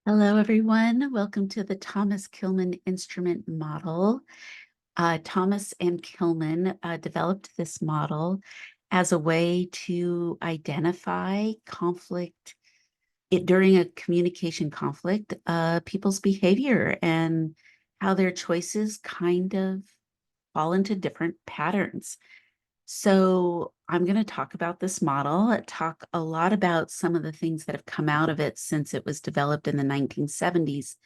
Hello, everyone. Welcome to the Thomas-Kilmann instrument model. Thomas and Kilmann developed this model as a way to identify conflict during a communication conflict, people's behavior and how their choices kind of fall into different patterns. So I'm going to talk about this model, talk a lot about some of the things that have come out of it since it was developed in the 1970s,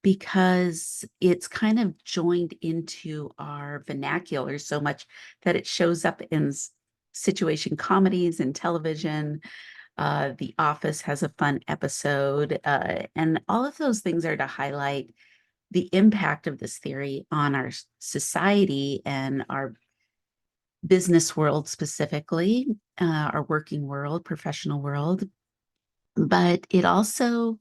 because it's kind of joined into our vernacular so much that it shows up in situation comedies and television. The Office has a fun episode, and all of those things are to highlight the impact of this theory on our society and our business world specifically, our working world, professional world, but it also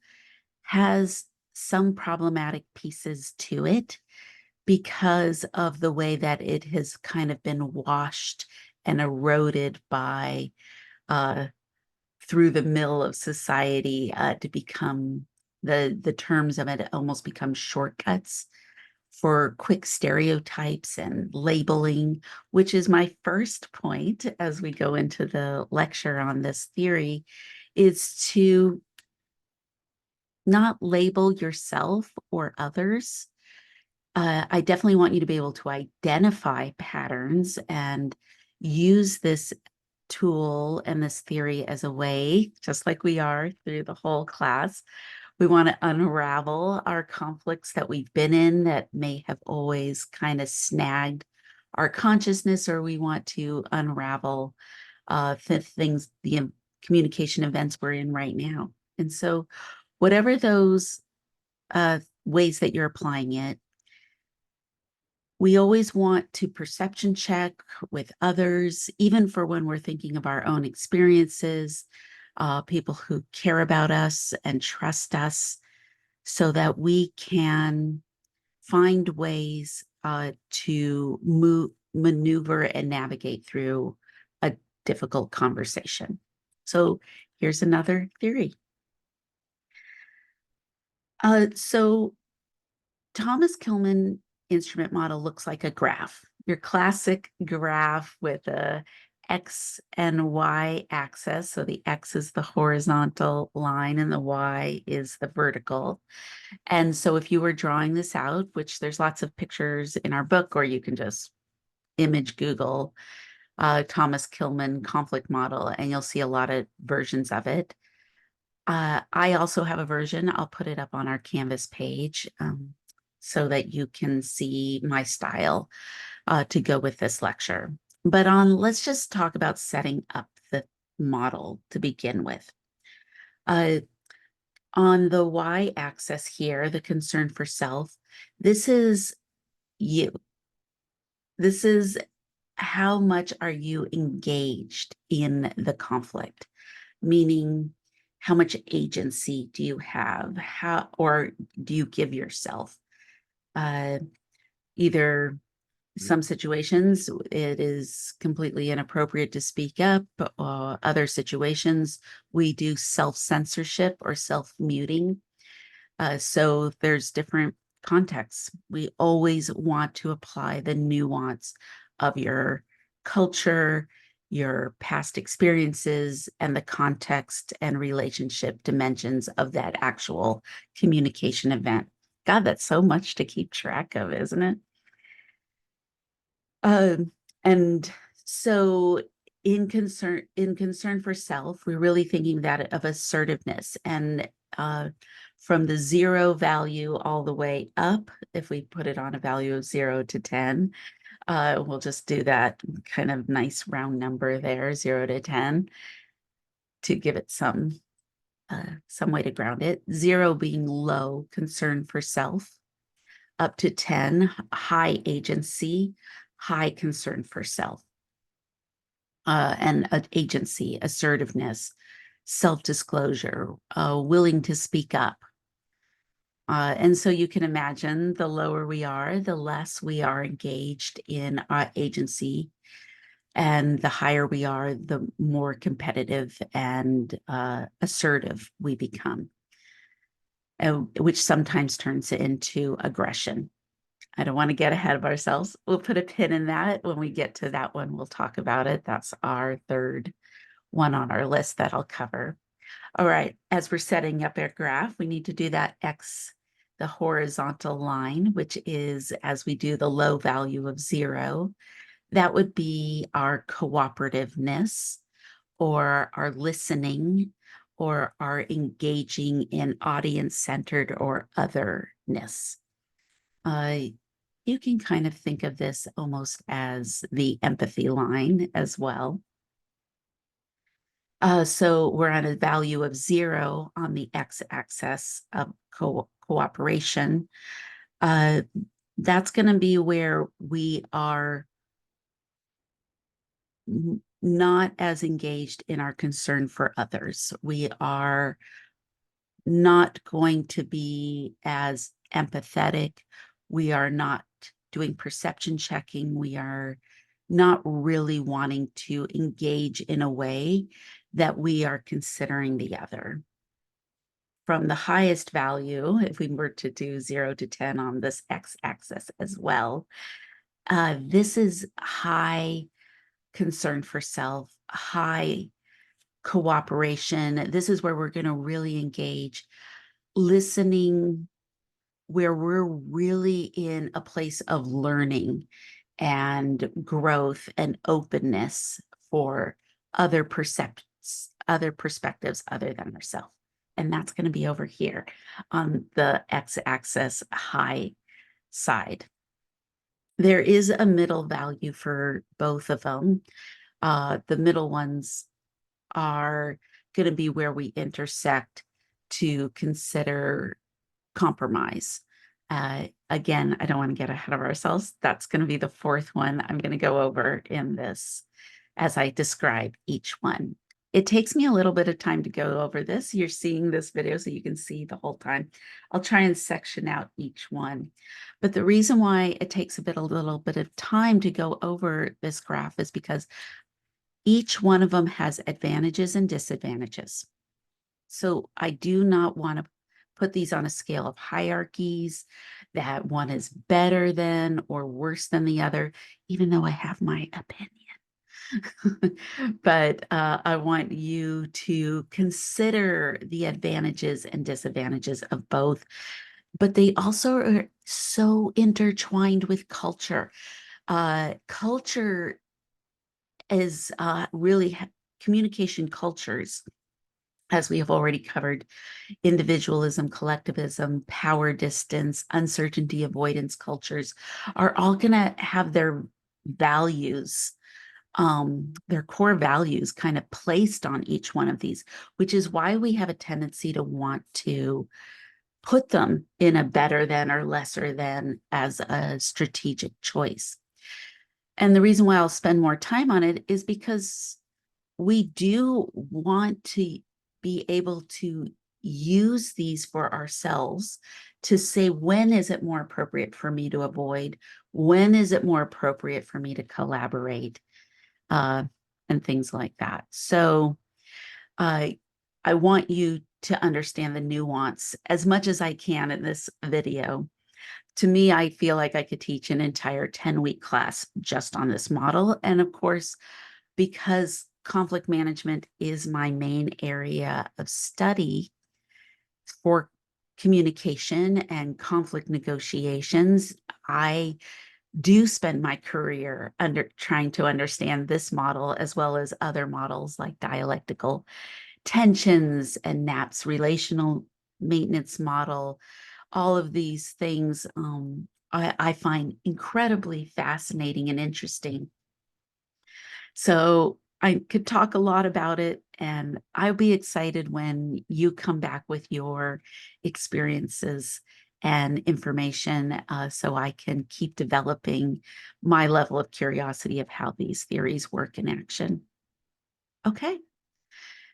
has some problematic pieces to it because of the way that it has kind of been washed and eroded by through the mill of society to become the terms of it almost become shortcuts for quick stereotypes and labeling, which is my first point as we go into the lecture on this theory, is to not label yourself or others. I definitely want you to be able to identify patterns and use this tool and this theory as a way, just like we are through the whole class. We want to unravel our conflicts that we've been in that may have always kind of snagged our consciousness, or we want to unravel the communication events we're in right now. And so, whatever those ways that you're applying it, we always want to perception check with others, even for when we're thinking of our own experiences, people who care about us and trust us, so that we can find ways to maneuver and navigate through a difficult conversation. So here's another theory. So Thomas-Kilmann instrument model looks like a graph, your classic graph with a X and Y axis. So the X is the horizontal line and the Y is the vertical. And so if you were drawing this out, which there's lots of pictures in our book, or you can just image Google Thomas-Kilmann conflict model, and you'll see a lot of versions of it. I also have a version. I'll put it up on our Canvas page so that you can see my style to go with this lecture. But let's just talk about setting up the model to begin with. On the y-axis here, the concern for self, this is you. This is how much are you engaged in the conflict, meaning how much agency do you have? Or do you give yourself? Either some situations it is completely inappropriate to speak up, other situations we do self-censorship or self-muting. So there's different contexts. We always want to apply the nuance of your culture, your past experiences, and the context and relationship dimensions of that actual communication event. God, that's so much to keep track of, isn't it? And so in concern for self, we're really thinking that of assertiveness, and from the 0 value all the way up, if we put it on a value of 0 to 10, we'll just do that kind of nice round number there, 0 to 10, to give it some way to ground it. 0 being low, concern for self, up to 10, high agency, high concern for self, and agency, assertiveness, self-disclosure, willing to speak up. And so you can imagine the lower we are, the less we are engaged in our agency. And the higher we are, the more competitive and assertive we become. which sometimes turns into aggression. I don't want to get ahead of ourselves. We'll put a pin in that. When we get to that one, we'll talk about it. That's our third one on our list that I'll cover. All right, as we're setting up our graph, we need to do that X, the horizontal line, which is as we do the low value of 0. That would be our cooperativeness, or our listening, or our engaging in audience-centered or otherness. You can kind of think of this almost as the empathy line as well. So we're at a value of 0 on the x-axis of cooperation. That's going to be where we are not as engaged in our concern for others. We are not going to be as empathetic. We are not doing perception checking. We are not really wanting to engage in a way that we are considering the other. From the highest value, if we were to do 0 to 10 on this x-axis as well, this is high concern for self, high cooperation. This is where we're going to really engage, listening, where we're really in a place of learning and growth and openness for other perspectives other than ourselves. And that's going to be over here on the x-axis high side. There is a middle value for both of them. The middle ones are going to be where we intersect to consider compromise. Again, I don't want to get ahead of ourselves. That's going to be the fourth one I'm going to go over in this as I describe each one. It takes me a little bit of time to go over this. You're seeing this video so you can see the whole time. I'll try and section out each one. But the reason why it takes a little bit of time to go over this graph is because each one of them has advantages and disadvantages. So I do not want to put these on a scale of hierarchies, that one is better than or worse than the other, even though I have my opinion. But I want you to consider the advantages and disadvantages of both. But they also are so intertwined with culture. Culture is really communication cultures, as we have already covered: individualism, collectivism, power distance, uncertainty, avoidance cultures are all going to have their values, their core values kind of placed on each one of these, which is why we have a tendency to want to put them in a better than or lesser than as a strategic choice. And the reason why I'll spend more time on it is because we do want to be able to use these for ourselves to say, when is it more appropriate for me to avoid? When is it more appropriate for me to collaborate? And things like that. So I want you to understand the nuance as much as I can in this video. To me, I feel like I could teach an entire 10-week class just on this model. And of course, because conflict management is my main area of study for communication and conflict negotiations, I do spend my career trying to understand this model as well as other models like dialectical tensions and Knapp's relational maintenance model. All of these things I find incredibly fascinating and interesting. So I could talk a lot about it, and I'll be excited when you come back with your experiences and information, so I can keep developing my level of curiosity of how these theories work in action. Okay.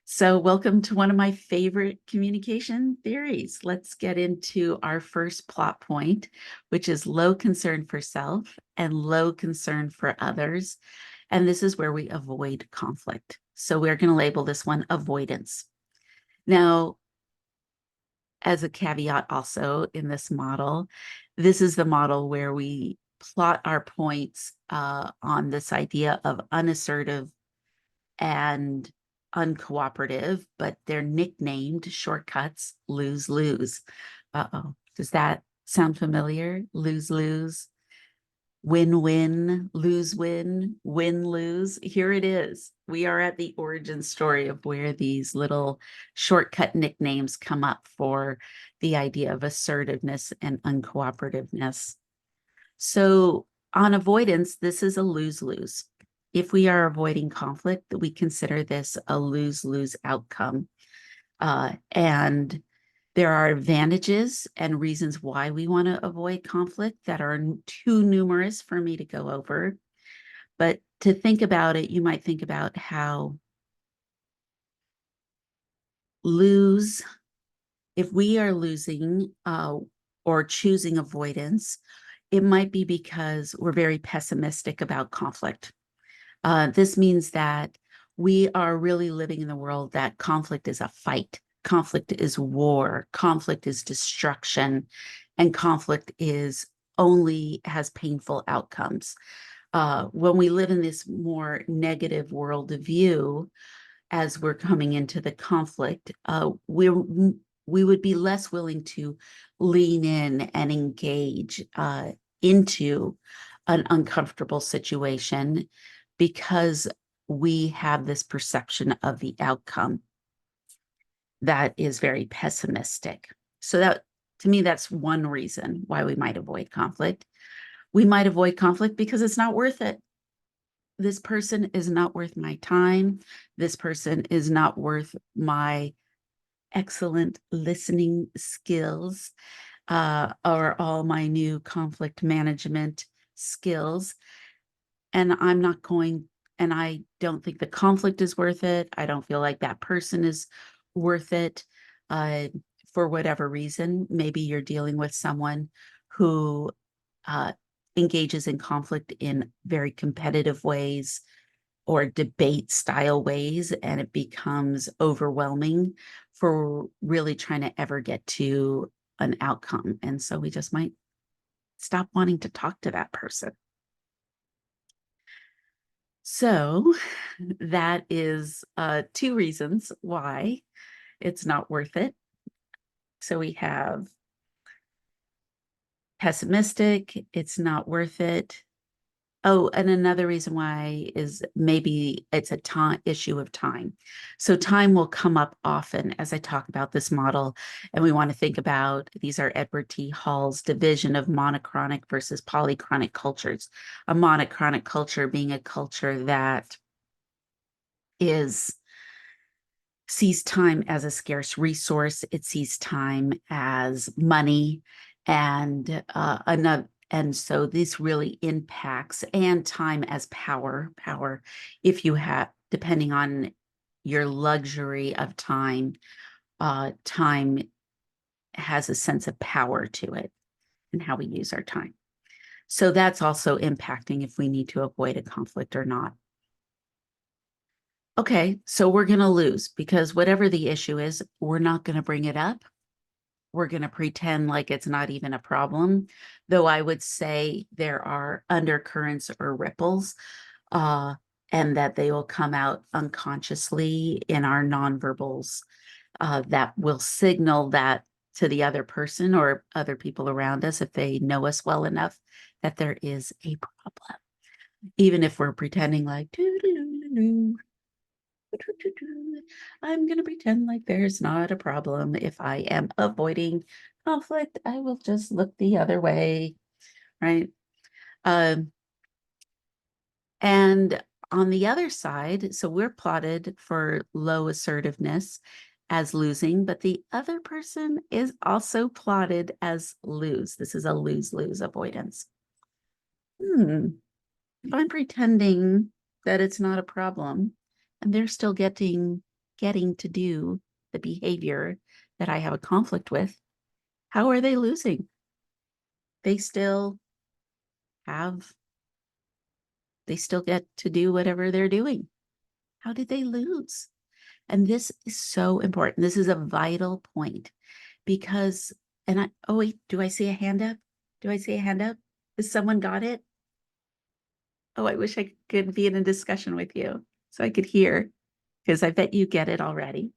So welcome to one of my favorite communication theories. Let's get into our first plot point, which is low concern for self and low concern for others. And this is where we avoid conflict. So we're going to label this one avoidance. Now, as a caveat also in this model, this is the model where we plot our points on this idea of unassertive and uncooperative, but they're nicknamed shortcuts lose-lose. Uh-oh. Does that sound familiar? Lose-lose, win-win, lose-win, win-lose. Here it is. We are at the origin story of where these little shortcut nicknames come up for the idea of assertiveness and uncooperativeness. So on avoidance, this is a lose-lose. If we are avoiding conflict, we consider this a lose-lose outcome. And there are advantages and reasons why we want to avoid conflict that are too numerous for me to go over. But to think about it, you might think about how if we are losing or choosing avoidance, it might be because we're very pessimistic about conflict. This means that we are really living in the world that conflict is a fight. Conflict is war, conflict is destruction, and conflict only has painful outcomes. When we live in this more negative worldview, as we're coming into the conflict, we would be less willing to lean in and engage into an uncomfortable situation because we have this perception of the outcome that is very pessimistic. So that, to me, that's one reason why we might avoid conflict. We might avoid conflict because it's not worth it. This person is not worth my time. This person is not worth my excellent listening skills or all my new conflict management skills. And I don't think the conflict is worth it. I don't feel like that person is worth it for whatever reason. Maybe you're dealing with someone who engages in conflict in very competitive ways or debate style ways, and it becomes overwhelming for really trying to ever get to an outcome. And so we just might stop wanting to talk to that person. So that is two reasons why it's not worth it. So we have pessimistic, it's not worth it. Oh, and another reason why is maybe it's a issue of time. So time will come up often as I talk about this model, and we want to think about, these are Edward T. Hall's division of monochronic versus polychronic cultures. A monochronic culture being a culture that sees time as a scarce resource. It sees time as money, and so this really impacts, and time as power. If you have, depending on your luxury of time, time has a sense of power to it and how we use our time. So that's also impacting if we need to avoid a conflict or not. Okay, so we're going to lose because whatever the issue is, we're not going to bring it up. We're going to pretend like it's not even a problem, though I would say there are undercurrents or ripples, and that they will come out unconsciously in our nonverbals that will signal that to the other person or other people around us, if they know us well enough, that there is a problem, even if we're pretending like, I'm going to pretend like there's not a problem. If I am avoiding conflict, I will just look the other way, right? And on the other side, so we're plotted for low assertiveness as losing, but the other person is also plotted as lose. This is a lose-lose avoidance. If I'm pretending that it's not a problem and they're still getting to do the behavior that I have a conflict with, how are they losing? They still get to do whatever they're doing. How did they lose? And this is so important. This is a vital point because, oh wait, do I see a hand up? Do I see a hand up? Has someone got it? Oh, I wish I could be in a discussion with you so I could hear, because I bet you get it already.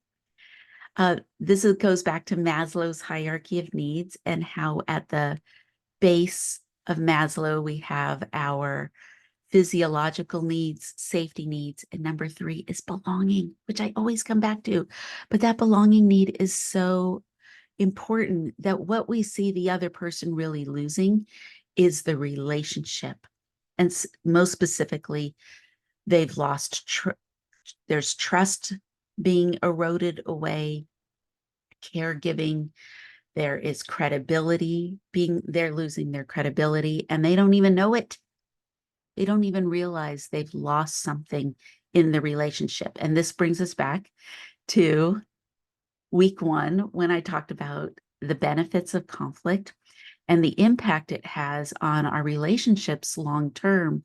Goes back to Maslow's hierarchy of needs, and how at the base of Maslow, we have our physiological needs, safety needs, and number 3 is belonging, which I always come back to. But that belonging need is so important, that what we see the other person really losing is the relationship. And most specifically, they've lost there's trust being eroded away, caregiving, there is credibility they're losing their credibility, and they don't even know it. They don't even realize they've lost something in the relationship. And this brings us back to week 1, when I talked about the benefits of conflict and the impact it has on our relationships long term.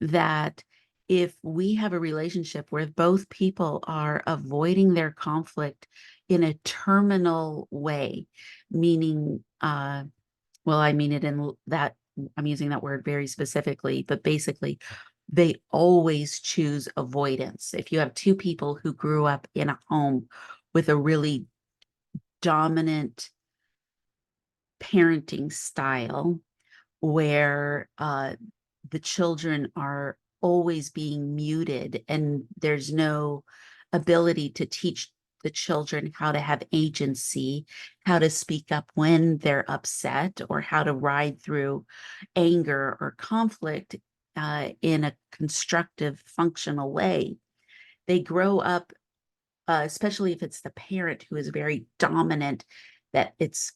That if we have a relationship where both people are avoiding their conflict in a terminal way, meaning, well, I mean it in that, I'm using that word very specifically, but basically, they always choose avoidance. If you have 2 people who grew up in a home with a really dominant parenting style, where the children are always being muted and there's no ability to teach the children how to have agency, how to speak up when they're upset, or how to ride through anger or conflict in a constructive, functional way. They grow up, especially if it's the parent who is very dominant, that it's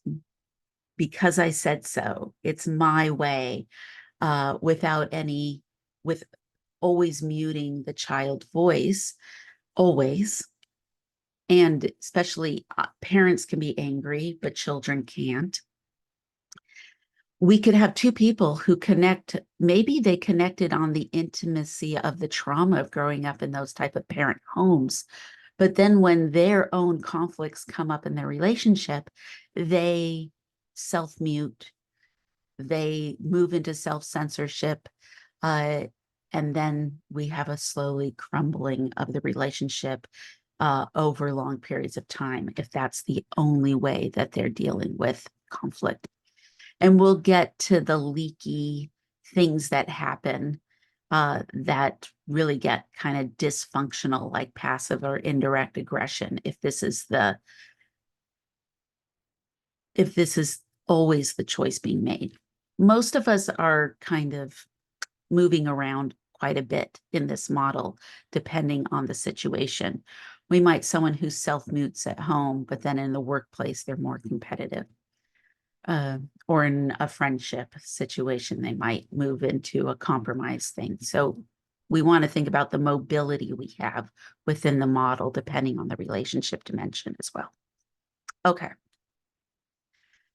because I said so, it's my way, with always muting the child voice, always. And especially parents can be angry, but children can't. We could have 2 people who connect, maybe they connected on the intimacy of the trauma of growing up in those type of parent homes. But then when their own conflicts come up in their relationship, they self-mute, they move into self-censorship, and then we have a slowly crumbling of the relationship over long periods of time, if that's the only way that they're dealing with conflict. And we'll get to the leaky things that happen that really get kind of dysfunctional, like passive or indirect aggression, if this is always the choice being made. Most of us are kind of moving around quite a bit in this model, depending on the situation. We might someone who self-mutes at home, but then in the workplace, they're more competitive. Or in a friendship situation, they might move into a compromise thing. So we want to think about the mobility we have within the model, depending on the relationship dimension as well. Okay.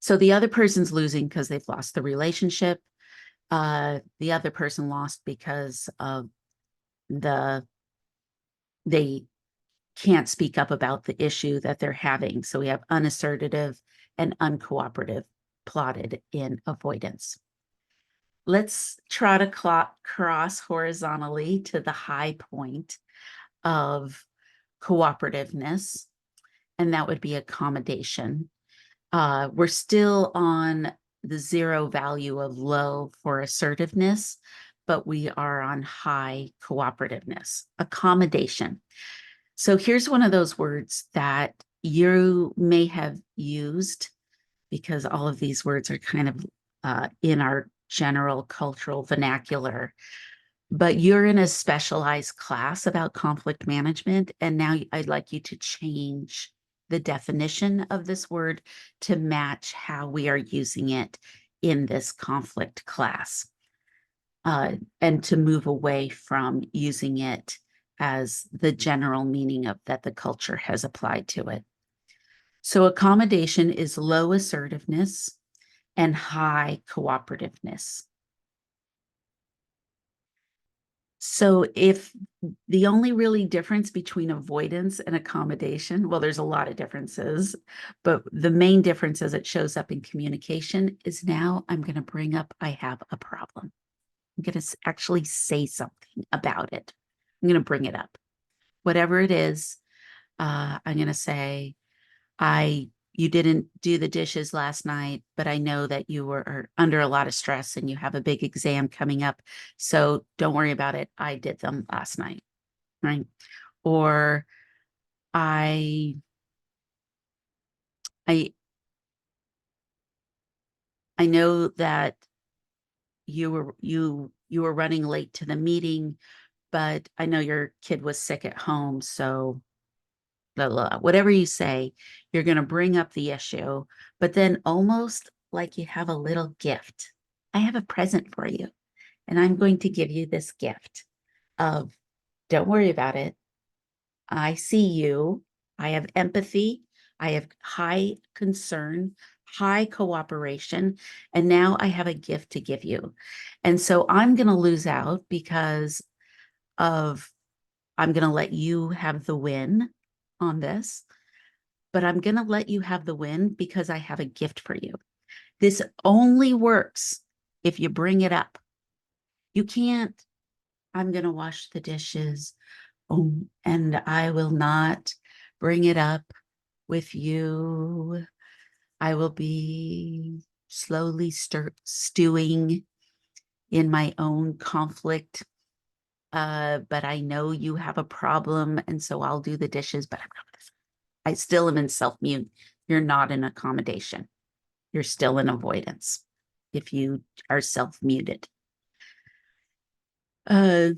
So the other person's losing because they've lost the relationship. The other person lost because of they can't speak up about the issue that they're having. So we have unassertive and uncooperative plotted in avoidance. Let's try to cross horizontally to the high point of cooperativeness, and that would be accommodation. We're still on the 0 value of low for assertiveness, but we are on high cooperativeness. Accommodation. So here's one of those words that you may have used, because all of these words are kind of in our general cultural vernacular. But you're in a specialized class about conflict management, and now I'd like you to change the definition of this word to match how we are using it in this conflict class, and to move away from using it as the general meaning of that the culture has applied to it. So accommodation is low assertiveness and high cooperativeness. So if the only really difference between avoidance and accommodation, well, there's a lot of differences, but the main difference as it shows up in communication is now I'm going to bring up, I have a problem. I'm going to actually say something about it. I'm going to bring it up. Whatever it is, I'm going to say, you didn't do the dishes last night, but I know that you were under a lot of stress and you have a big exam coming up. So don't worry about it. I did them last night, right? Or I I I know that you were running late to the meeting, but I know your kid was sick at home, so blah, blah, whatever you say, you're going to bring up the issue, but then almost like you have a little gift. I have a present for you, and I'm going to give you this gift of don't worry about it. I see you. I have empathy. I have high concern, high cooperation, and now I have a gift to give you. And so I'm going to lose out because of I'm going to let you have the win on this, but I'm going to let you have the win because I have a gift for you. This only works if you bring it up. You can't, I'm going to wash the dishes, and I will not bring it up with you. I will be slowly stewing in my own conflict. But I know you have a problem, and so I'll do the dishes, but I still am in self-mute. You're not in accommodation. You're still in avoidance if you are self-muted. Uh,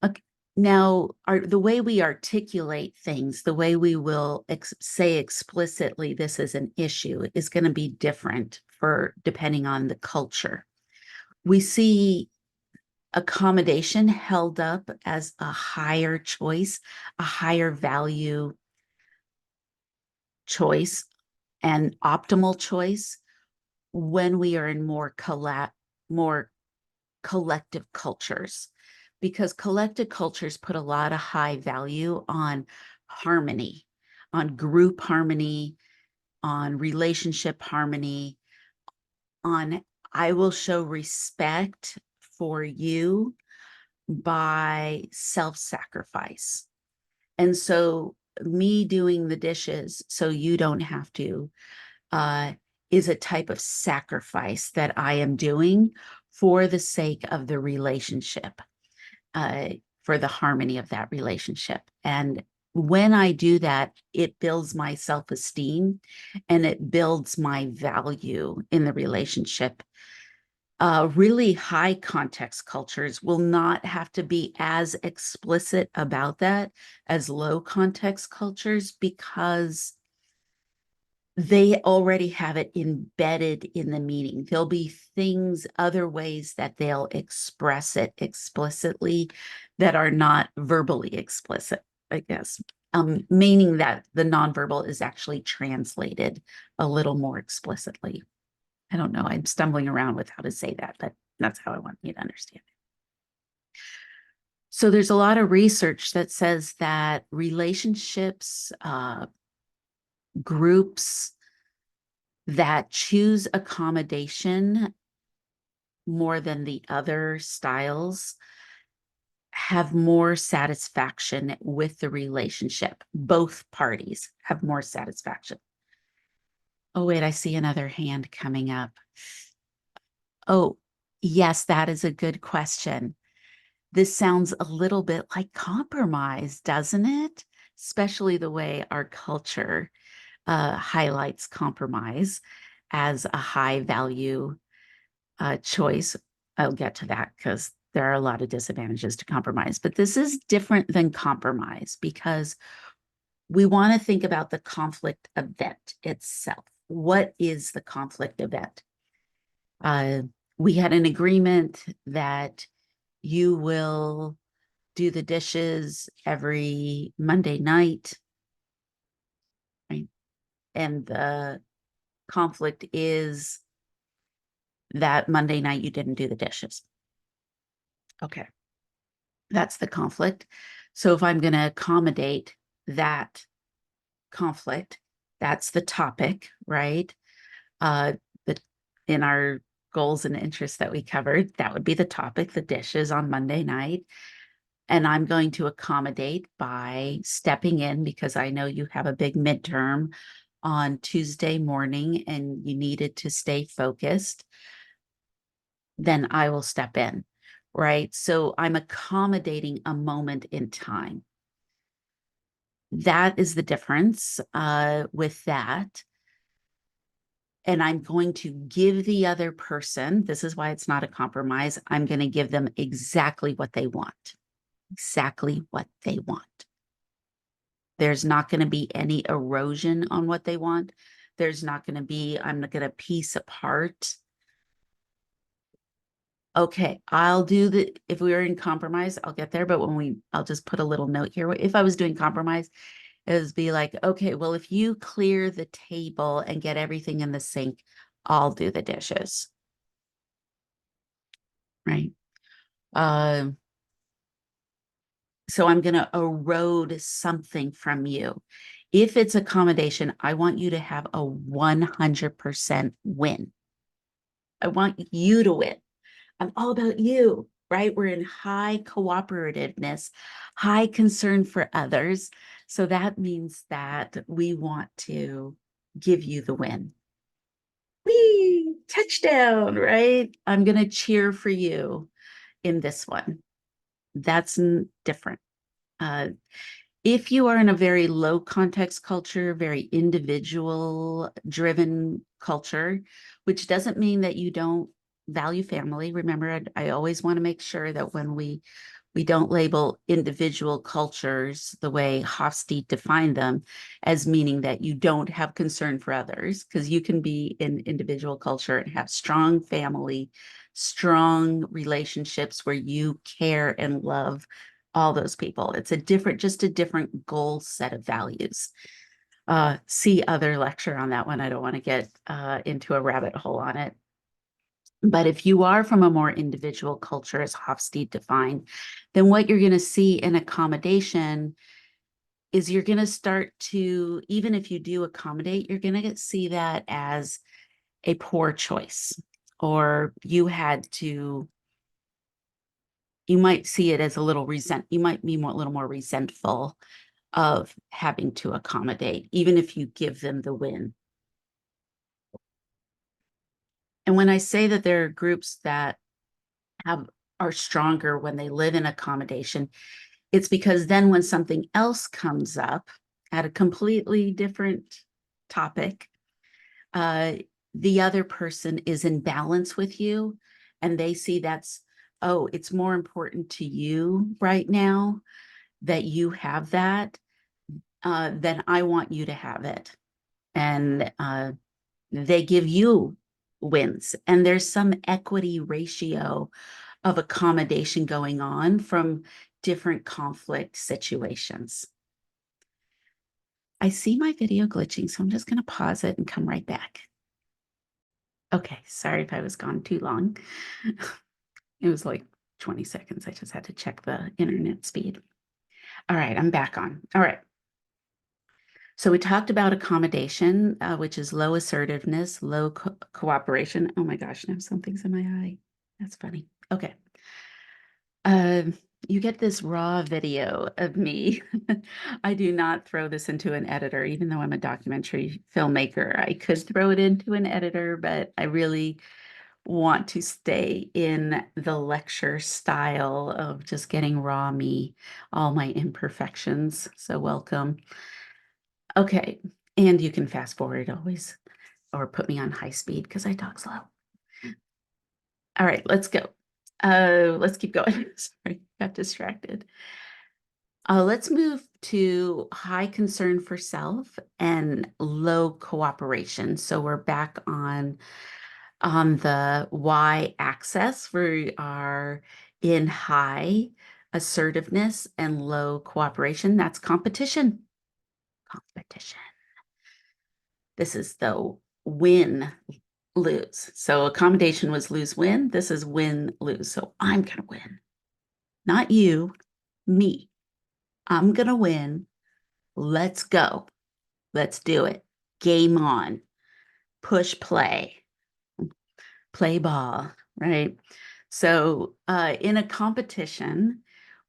ok- Now, the way we articulate things, the way we will say explicitly this is an issue is going to be different for depending on the culture. We see accommodation held up as a higher choice, a higher value choice, and optimal choice when we are in more collective cultures, because collective cultures put a lot of high value on harmony, on group harmony, on relationship harmony, on I will show respect for you by self-sacrifice. And so me doing the dishes so you don't have to uh, is a type of sacrifice that I am doing for the sake of the relationship, uh, for the harmony of that relationship. And when I do that, it builds my self-esteem and it builds my value in the relationship. Really high context cultures will not have to be as explicit about that as low context cultures because they already have it embedded in the meaning. There'll be things, other ways that they'll express it explicitly that are not verbally explicit, I guess. Meaning that the nonverbal is actually translated a little more explicitly. I don't know. I'm stumbling around with how to say that, but that's how I want you to understand it. So there's a lot of research that says that relationships, groups, that choose accommodation more than the other styles have more satisfaction with the relationship. Both parties have more satisfaction. Oh, wait, I see another hand coming up. Oh, yes, that is a good question. This sounds a little bit like compromise, doesn't it? Especially the way our culture highlights compromise as a high value choice. I'll get to that because there are a lot of disadvantages to compromise, but this is different than compromise because we want to think about the conflict event itself. What is the conflict event? Uh, we had an agreement that you will do the dishes every Monday night, right? And the conflict is that Monday night you didn't do the dishes. Okay. That's the conflict. So if I'm going to accommodate that conflict, that's the topic, right? The in our goals and interests that we covered, that would be the topic, the dishes on Monday night. And I'm going to accommodate by stepping in because I know you have a big midterm on Tuesday morning and you needed to stay focused. Then I will step in, right? So I'm accommodating a moment in time. That is the difference with that. And I'm going to give the other person, this is why it's not a compromise, I'm going to give them exactly what they want, exactly what they want. There's not going to be any erosion on what they want. There's not going to be, I'm not going to piece apart. Okay, I'll do the, if we were in compromise, I'll get there. But I'll just put a little note here. If I was doing compromise, it would be like, okay, well, if you clear the table and get everything in the sink, I'll do the dishes. Right. Um, so I'm going to erode something from you. If it's accommodation, I want you to have a 100% win. I want you to win. I'm all about you, right? We're in high cooperativeness, high concern for others. So that means that we want to give you the win. Whee! Touchdown, right? I'm going to cheer for you in this one. That's different. Uh, if you are in a very low context culture, very individual driven culture, which doesn't mean that you don't value family. Remember, I always want to make sure that when we don't label individual cultures the way Hofstede defined them as meaning that you don't have concern for others, because you can be in individual culture and have strong family, strong relationships where you care and love all those people. It's just a different goal set of values. See other lecture on that one. I don't want to get into a rabbit hole on it. But if you are from a more individual culture, as Hofstede defined, then what you're going to see in accommodation is you're going to start to, even if you do accommodate, you're going to see that as a poor choice, or you might see it as you might be a little more resentful of having to accommodate, even if you give them the win. And when I say that there are groups that are stronger when they live in accommodation, it's because then when something else comes up at a completely different topic, uh, the other person is in balance with you and they see oh, it's more important to you right now that you have that than I want you to have it. And they give you wins. And there's some equity ratio of accommodation going on from different conflict situations. I see my video glitching, so I'm just going to pause it and come right back. Okay, sorry if I was gone too long. It was like 20 seconds. I just had to check the internet speed. All right, I'm back on. All right. So we talked about accommodation, which is low assertiveness, low cooperation. Oh my gosh, now something's in my eye. That's funny. Okay. You get this raw video of me. I do not throw this into an editor, even though I'm a documentary filmmaker. I could throw it into an editor, but I really want to stay in the lecture style of just getting raw me, all my imperfections. So welcome. Okay. And you can fast forward always or put me on high speed because I talk slow. All right, let's go. Let's keep going. Sorry, got distracted. Let's move to high concern for self and low cooperation. So we're back on the y-axis. We are in high assertiveness and low cooperation. That's competition. Competition. This is the win lose. So accommodation was lose win. This is win lose. So I'm going to win. not you, me. I'm going to win. Let's go. Let's do it. Game on. Push play. Play ball, right? So in a competition,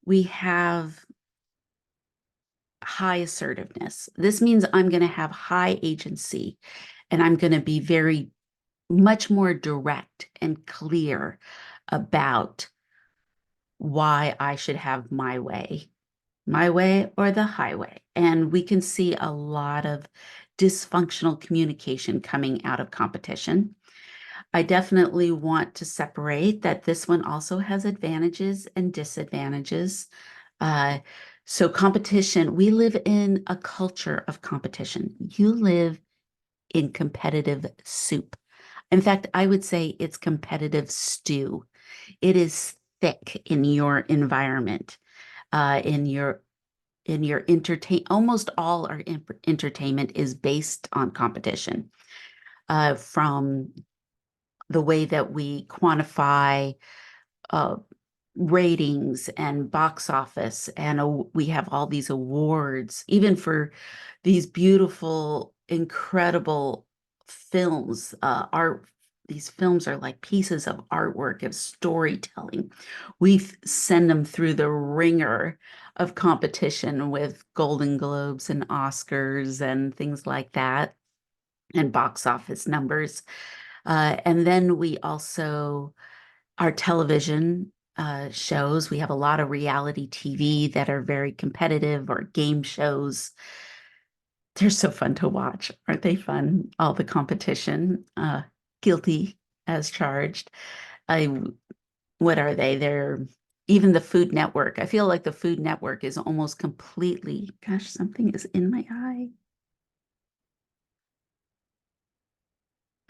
we have high assertiveness. This means I'm going to have high agency and I'm going to be very much more direct and clear about why I should have my way or the highway. And we can see a lot of dysfunctional communication coming out of competition. I definitely want to separate that this one also has advantages and disadvantages. Uh, so competition, we live in a culture of competition. You live in competitive soup. In fact, I would say it's competitive stew. It is thick in your environment, in your almost all our entertainment is based on competition, from the way that we quantify uh, ratings and box office, and we have all these awards, even for these beautiful, incredible films. Art. These films are like pieces of artwork of storytelling. We send them through the ringer of competition with Golden Globes and Oscars and things like that, and box office numbers. And then we also, our television shows, we have a lot of reality TV that are very competitive, or game shows. They're so fun to watch. Aren't they fun? All the competition, guilty as charged. I, what are they? They're even the Food Network. I feel like the Food Network is almost completely, gosh, something is in my eye.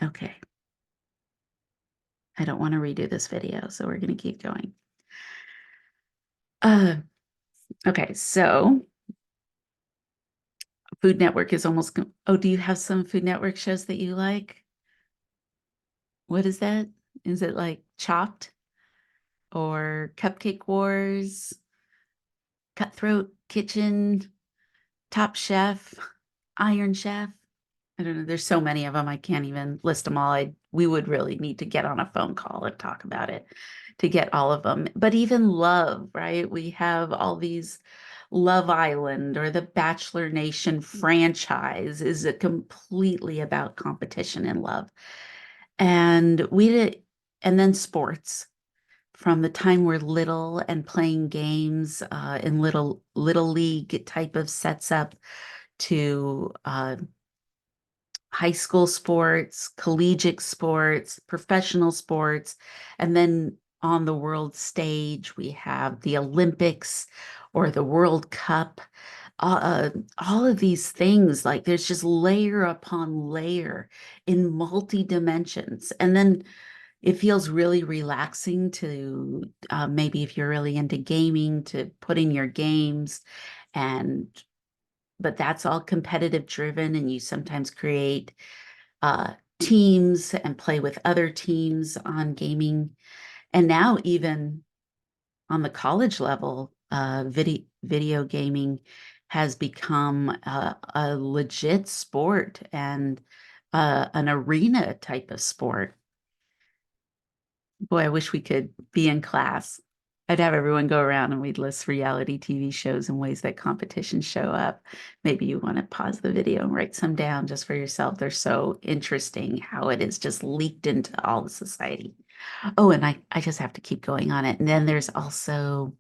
Okay. I don't want to redo this video, so we're going to keep going. Uh, okay, so Food Network is almost, oh, do you have some Food Network shows that you like? What is that? Is it like Chopped or Cupcake Wars, Cutthroat Kitchen, Top Chef, Iron Chef? I don't know. There's so many of them. I can't even list them all. We would really need to get on a phone call and talk about it to get all of them. But even Love, right? We have all these Love Island or the Bachelor Nation franchise is it completely about competition and love. And we did, and then sports from the time we're little and playing games in little league type of sets up to high school sports, collegiate sports, professional sports, and then on the world stage, we have the Olympics or the World Cup. All of these things, like there's just layer upon layer in multi dimensions. And then it feels really relaxing to maybe if you're really into gaming, to put in your games, and but that's all competitive driven, and you sometimes create uh, teams and play with other teams on gaming. And now even on the college level, video gaming has become a legit sport and an arena type of sport. Boy, I wish we could be in class. I'd have everyone go around and we'd list reality TV shows and ways that competitions show up. Maybe you want to pause the video and write some down just for yourself. They're so interesting how it is just leaked into all the society. Oh, and I just have to keep going on it. And then there's also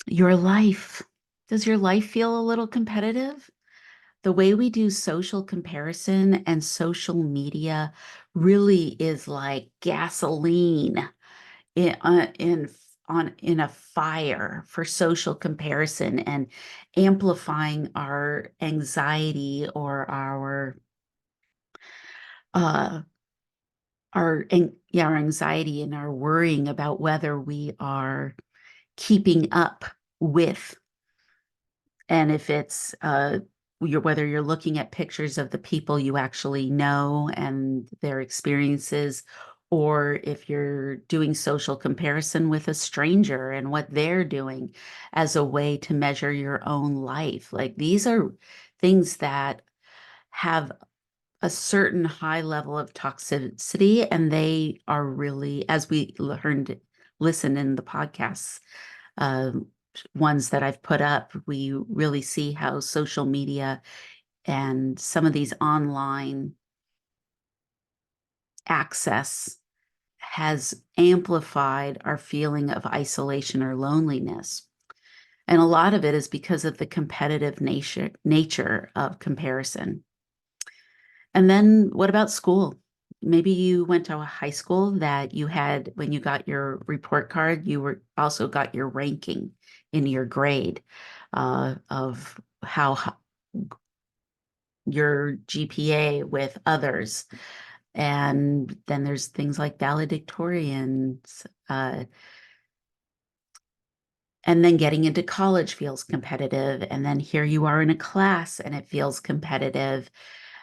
your life. Does your life feel a little competitive? The way we do social comparison and social media really is like gasoline in, in a fire for social comparison and amplifying our anxiety or uh our anxiety and our worrying about whether we are keeping up with, and if it's whether you're looking at pictures of the people you actually know and their experiences, or if you're doing social comparison with a stranger and what they're doing as a way to measure your own life. Like these are things that have a certain high level of toxicity, and they are really, as we learned, listen in the podcasts, uh, ones that I've put up, we really see how social media and some of these online access has amplified our feeling of isolation or loneliness. And a lot of it is because of the competitive nature of comparison. And then what about school? Maybe you went to a high school that you had, when you got your report card, you were also got your ranking in your grade of how your GPA with others. And then there's things like valedictorians, and then getting into college feels competitive. And then here you are in a class and it feels competitive,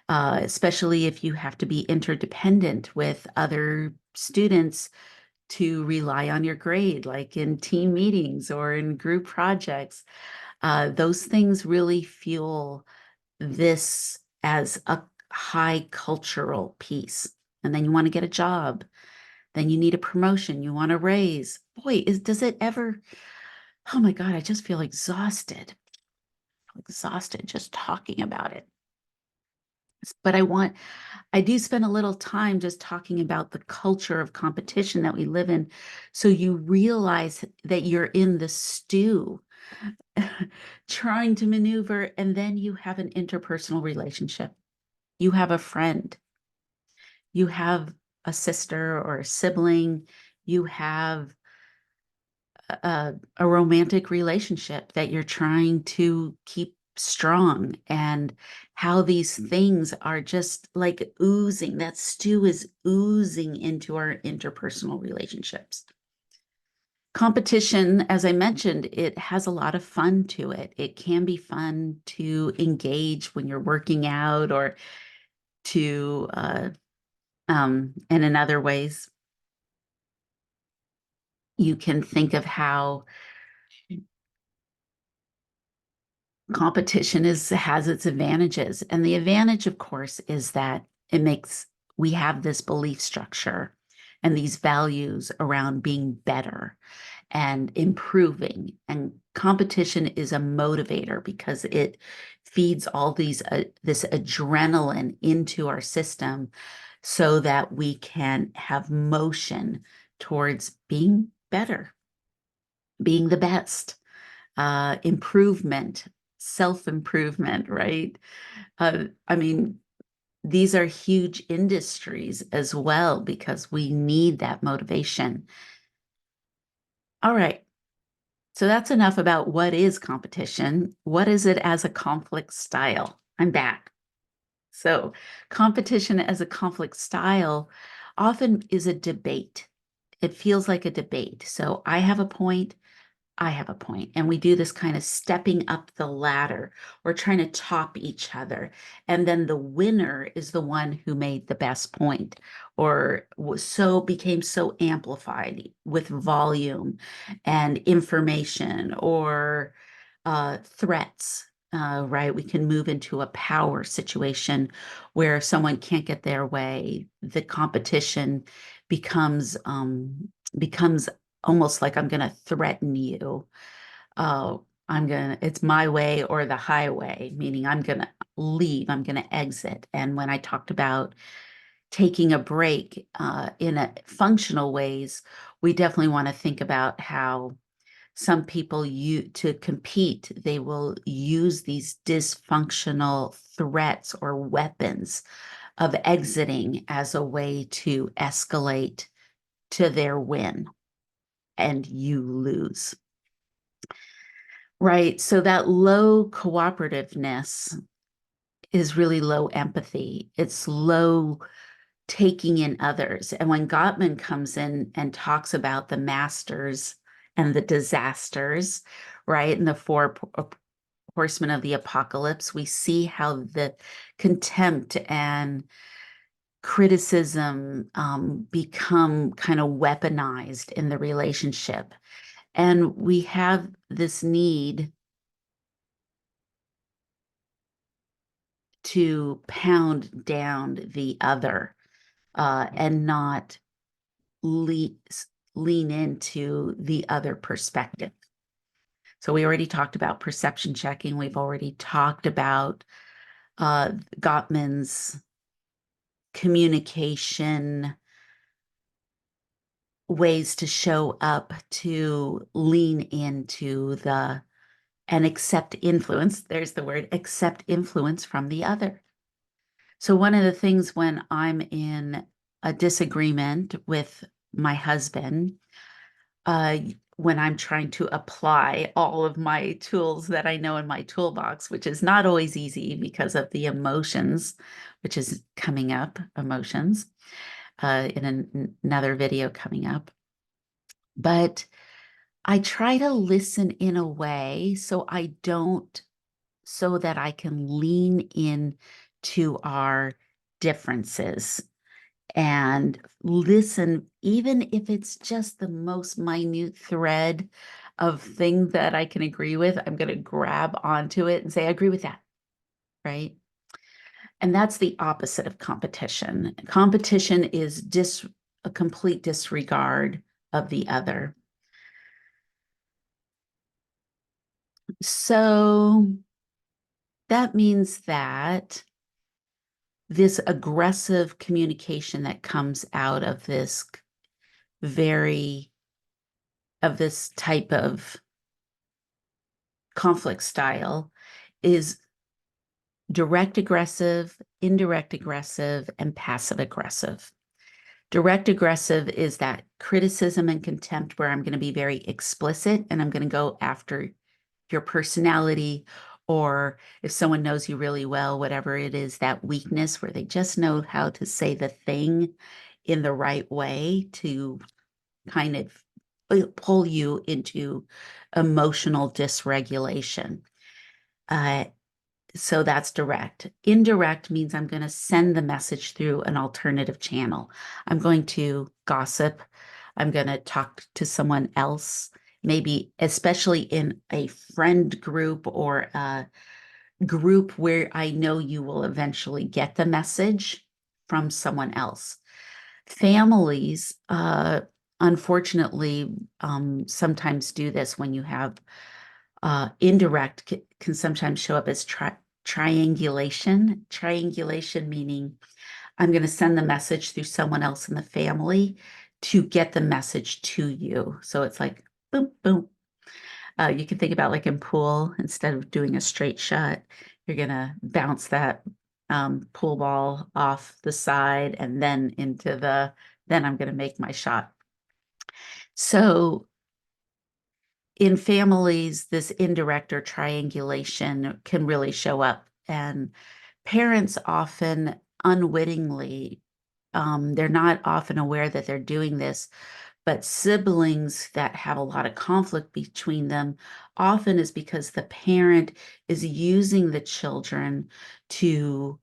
especially if you have to be interdependent with other students to rely on your grade, like in team meetings or in group projects. Those things really fuel this as a high cultural piece. And then you want to get a job. Then you need a promotion. You want a raise. Boy, does it ever? Oh my God, I just feel exhausted just talking about it. But I do spend a little time just talking about the culture of competition that we live in. So you realize that you're in the stew trying to maneuver, and then you have an interpersonal relationship. You have a friend, you have a sister or a sibling, you have a romantic relationship that you're trying to keep strong, and how these things are just like oozing, that stew is oozing into our interpersonal relationships. Competition, as I mentioned, it has a lot of fun to it. It can be fun to engage when you're working out, or to and in other ways you can think of how competition has its advantages. And the advantage, of course, is that we have this belief structure and these values around being better and improving. And competition is a motivator because it feeds all this adrenaline into our system so that we can have motion towards being better, being the best, improvement, self-improvement, right? I mean, these are huge industries as well because we need that motivation. All right. So that's enough about what is competition. What is it as a conflict style? I'm back. So competition as a conflict style often is a debate. It feels like a debate. So I have a point, I have a point. And we do this kind of stepping up the ladder. We're trying to top each other. And then the winner is the one who made the best point, or became so amplified with volume and information, or threats. Right? We can move into a power situation where if someone can't get their way, the competition becomes almost like I'm going to threaten you. It's my way or the highway, meaning I'm going to leave, I'm going to exit. And when I talked about taking a break in a functional ways, we definitely want to think about how some people to compete, they will use these dysfunctional threats or weapons of exiting as a way to escalate to their win, and you lose. Right. So that low cooperativeness is really low empathy. It's low taking in others. And when Gottman comes in and talks about the masters and the disasters, right, and the four horsemen of the apocalypse, we see how the contempt and criticism become kind of weaponized in the relationship. And we have this need to pound down the other and not lean into the other perspective. So we already talked about perception checking. We've already talked about Gottman's communication ways to show up to lean into the and accept influence. There's the word, accept influence from the other. So one of the things when I'm in a disagreement with my husband, when I'm trying to apply all of my tools that I know in my toolbox, which is not always easy because of the emotions, which is coming up, emotions, in another video coming up. But I try to listen in a way so that I can lean in to our differences and listen, even if it's just the most minute thread of thing that I can agree with, I'm going to grab onto it and say, I agree with that, right? And that's the opposite of competition. Competition is a complete disregard of the other. So that means that this aggressive communication that comes out of this type of conflict style is direct aggressive, indirect aggressive, and passive aggressive. Direct aggressive is that criticism and contempt where I'm going to be very explicit and I'm going to go after your personality, or if someone knows you really well, whatever it is, that weakness where they just know how to say the thing in the right way to kind of pull you into emotional dysregulation. So that's direct. Indirect means I'm going to send the message through an alternative channel. I'm going to gossip. I'm going to talk to someone else, maybe especially in a friend group or a group where I know you will eventually get the message from someone else. Families, unfortunately, sometimes do this when you have indirect can sometimes show up as triangulation. Triangulation meaning I'm going to send the message through someone else in the family to get the message to you. So it's like boom, boom. You can think about like in pool, instead of doing a straight shot, you're going to bounce that pool ball off the side and then then I'm going to make my shot. So in families, this indirect or triangulation can really show up. And parents often unwittingly, they're not often aware that they're doing this, but siblings that have a lot of conflict between them often is because the parent is using the children to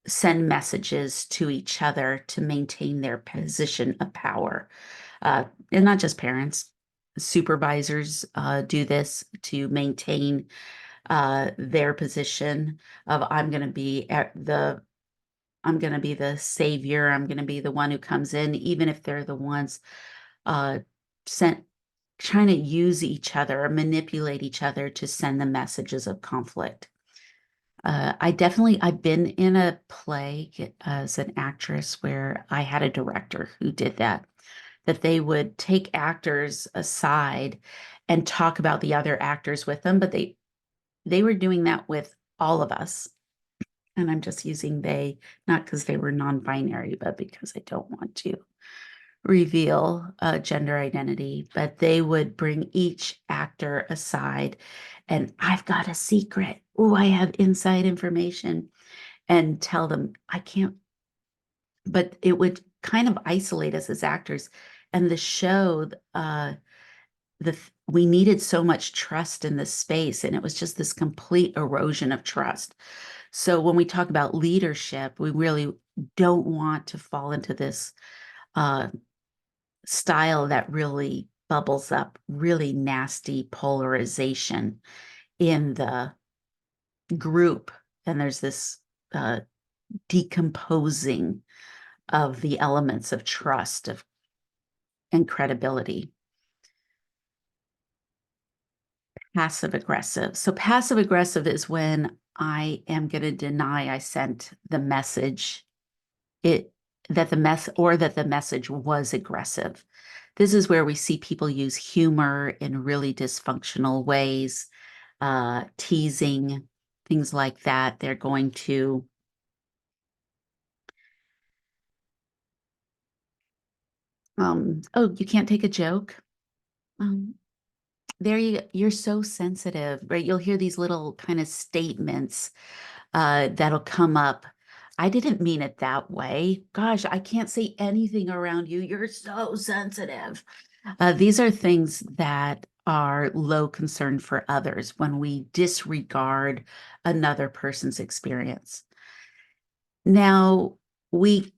send messages to each other to maintain their position of power. And not just parents, supervisors do this to maintain their position of I'm going to be the savior. I'm going to be the one who comes in, even if they're the ones uh, sent trying to use each other or manipulate each other to send the messages of conflict. I've been in a play as an actress where I had a director who did that they would take actors aside and talk about the other actors with them, but they were doing that with all of us. And I'm just using they, not because they were non-binary, but because I don't want to reveal gender identity, but they would bring each actor aside and I've got a secret. Oh, I have inside information, and tell them I can't, but it would kind of isolate us as actors. And the show, we needed so much trust in this space, and it was just this complete erosion of trust. So when we talk about leadership, we really don't want to fall into this style that really bubbles up really nasty polarization in the group. And there's this decomposing of the elements of trust and credibility. Passive aggressive. So passive aggressive is when I am going to deny I sent the message that the message was aggressive. This is where we see people use humor in really dysfunctional ways, teasing, things like that. They're going to oh, you can't take a joke. Um, you're so sensitive, right? You'll hear these little kind of statements that'll come up. I didn't mean it that way. Gosh, I can't say anything around you. You're so sensitive. These are things that are low concern for others when we disregard another person's experience. Now, we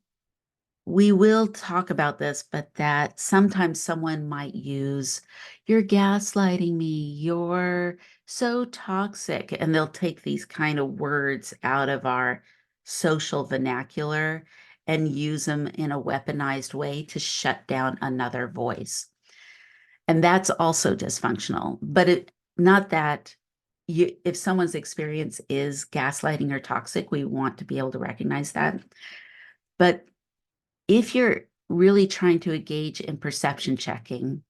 we will talk about this, but that sometimes someone might use, you're gaslighting me, you're so toxic, and they'll take these kind of words out of our social vernacular and use them in a weaponized way to shut down another voice. And that's also dysfunctional, but not that if someone's experience is gaslighting or toxic, we want to be able to recognize that. But if you're really trying to engage in perception checking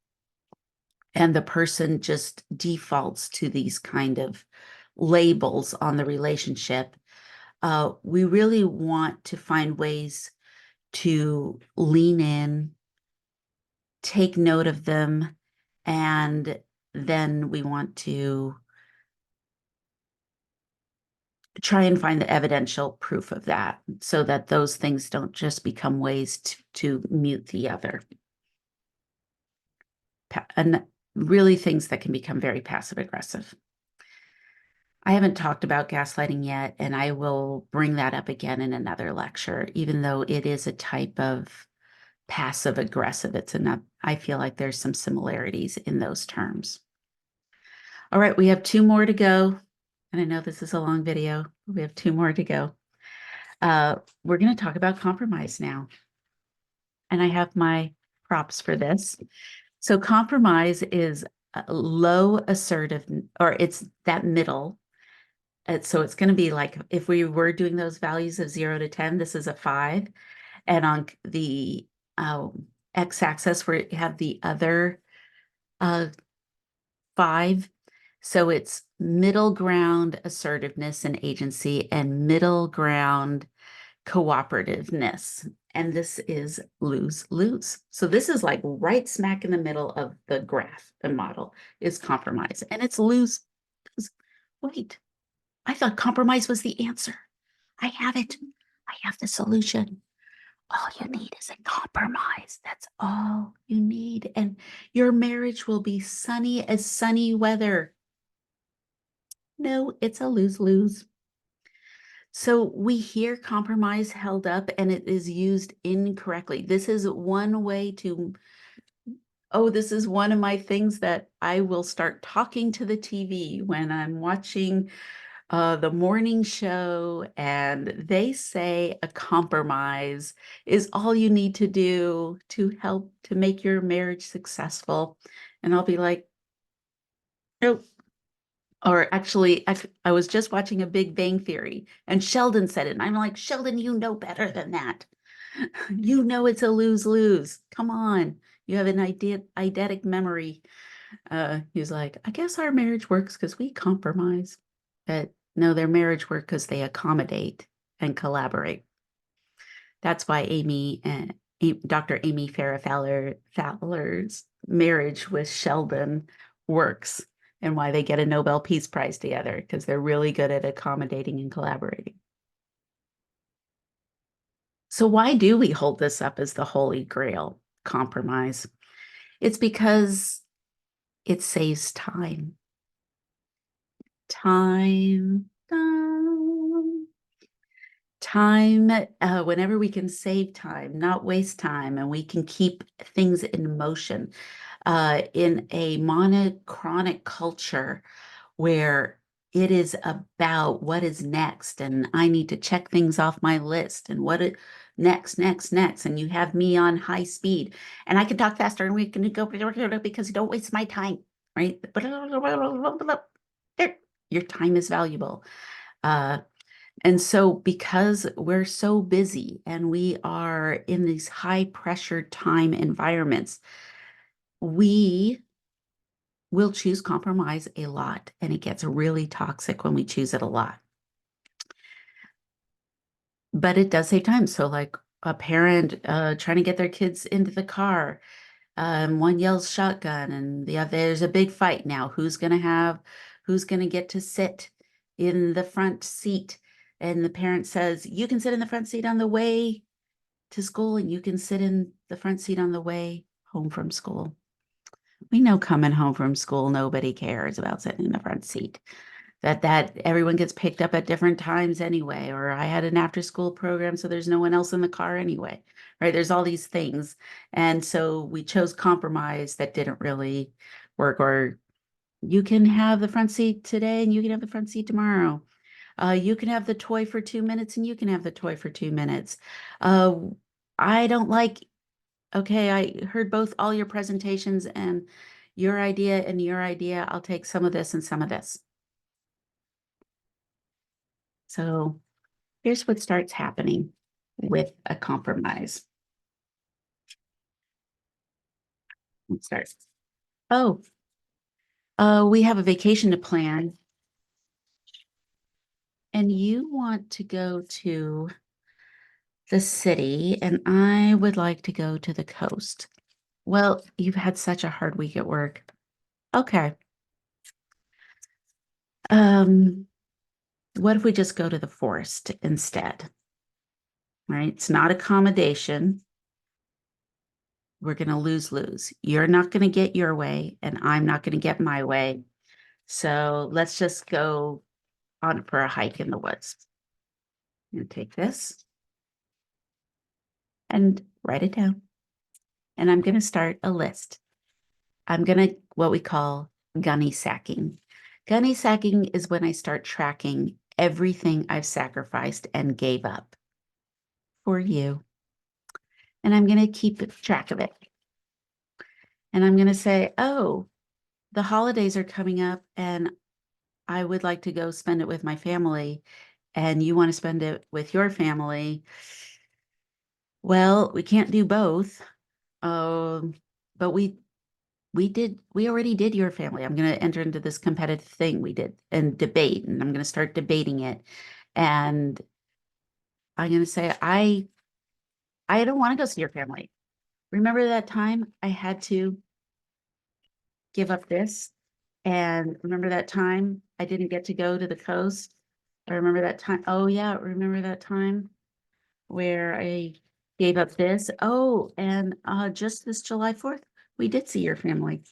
and the person just defaults to these kind of labels on the relationship, we really want to find ways to lean in, take note of them, and then we want to try and find the evidential proof of that so that those things don't just become ways to mute the other. And really things that can become very passive aggressive. I haven't talked about gaslighting yet, and I will bring that up again in another lecture, even though it is a type of passive aggressive. It's enough. I feel like there's some similarities in those terms. All right, we have 2 more to go. And I know this is a long video. We have 2 more to go. We're going to talk about compromise now. And I have my props for this. So compromise is low assertive, or it's that middle. So it's going to be like if we were doing those values of 0 to 10, this is a 5. And on the x-axis, we have the other 5. So it's middle ground assertiveness and agency and middle ground cooperativeness. And this is lose-lose. So this is like right smack in the middle of the graph, the model is compromise. And it's lose. Wait, I thought compromise was the answer. I have it. I have the solution. All you need is a compromise. That's all you need. And your marriage will be sunny as sunny weather. No, it's a lose-lose. So we hear compromise held up and it is used incorrectly. This is one way to, oh, this is one of my things that I will start talking to the TV when I'm watching the morning show and they say a compromise is all you need to do to help to make your marriage successful. And I'll be like, nope. Or actually, I was just watching a Big Bang Theory and Sheldon said it. And I'm like, Sheldon, you know better than that. You know it's a lose-lose. Come on. You have an eidetic memory. He's like, I guess our marriage works because we compromise. But no, their marriage works because they accommodate and collaborate. That's why Dr. Amy Farrah Fowler's marriage with Sheldon works and why they get a Nobel Peace Prize together because they're really good at accommodating and collaborating. So why do we hold this up as the holy grail, compromise? It's because it saves time. Time. Time, whenever we can save time, not waste time, and we can keep things in motion. In a monochronic culture where it is about what is next, and I need to check things off my list, and what it next, and you have me on high speed, and I can talk faster, and we can go because you don't waste my time, right? There, your time is valuable. Uh, and so, because we're so busy and we are in these high pressure time environments, we will choose compromise a lot. And it gets really toxic when we choose it a lot. But it does save time. So, like a parent trying to get their kids into the car, one yells shotgun, and there's a big fight now. Who's going to get to sit in the front seat? And the parent says, you can sit in the front seat on the way to school, and you can sit in the front seat on the way home from school. We know coming home from school, nobody cares about sitting in the front seat. That everyone gets picked up at different times anyway, or I had an after school program, so there's no one else in the car anyway, right? There's all these things. And so we chose compromise that didn't really work, or you can have the front seat today and you can have the front seat tomorrow. You can have the toy for 2 minutes and you can have the toy for 2 minutes. Uh, I don't like, okay, I heard all your presentations and your idea and your idea. I'll take some of this and some of this. So here's what starts happening with a compromise. It starts, oh, we have a vacation to plan, and you want to go to the city, and I would like to go to the coast. Well, you've had such a hard week at work. Okay. Um, what if we just go to the forest instead? Right? It's not accommodation. We're going to lose. You're not going to get your way, and I'm not going to get my way. So let's just go on for a hike in the woods. I'm going to take this and write it down. And I'm going to start a list. I'm going to what we call gunny sacking. Gunny sacking is when I start tracking everything I've sacrificed and gave up for you. And I'm going to keep track of it. And I'm going to say, oh, the holidays are coming up and I would like to go spend it with my family. And you want to spend it with your family. Well, we can't do both. But we already did your family. I'm going to enter into this competitive thing we did and debate, and I'm going to start debating it. And I'm going to say, I don't want to go see your family. Remember that time I had to give up this? And remember that time I didn't get to go to the coast? I remember that time. Oh yeah, remember that time where I gave up this? Oh, and just this July 4th, we did see your family.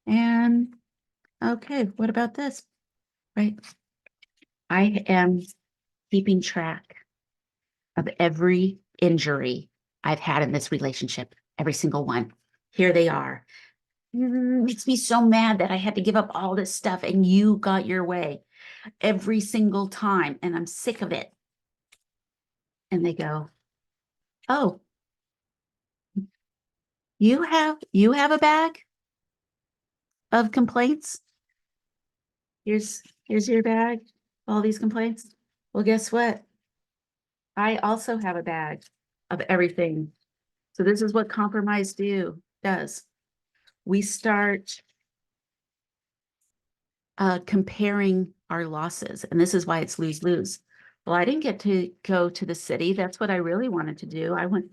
And okay, what about this? Right? I am keeping track of every injury I've had in this relationship, every single one. Here they are. Makes me so mad that I had to give up all this stuff and you got your way every single time, and I'm sick of it. And they go, oh, you have a bag of complaints? Here's your bag, all these complaints. Well, guess what? I also have a bag of everything. So this is what compromise does. We start comparing our losses, and this is why it's lose-lose. Well, I didn't get to go to the city. That's what I really wanted to do. I went,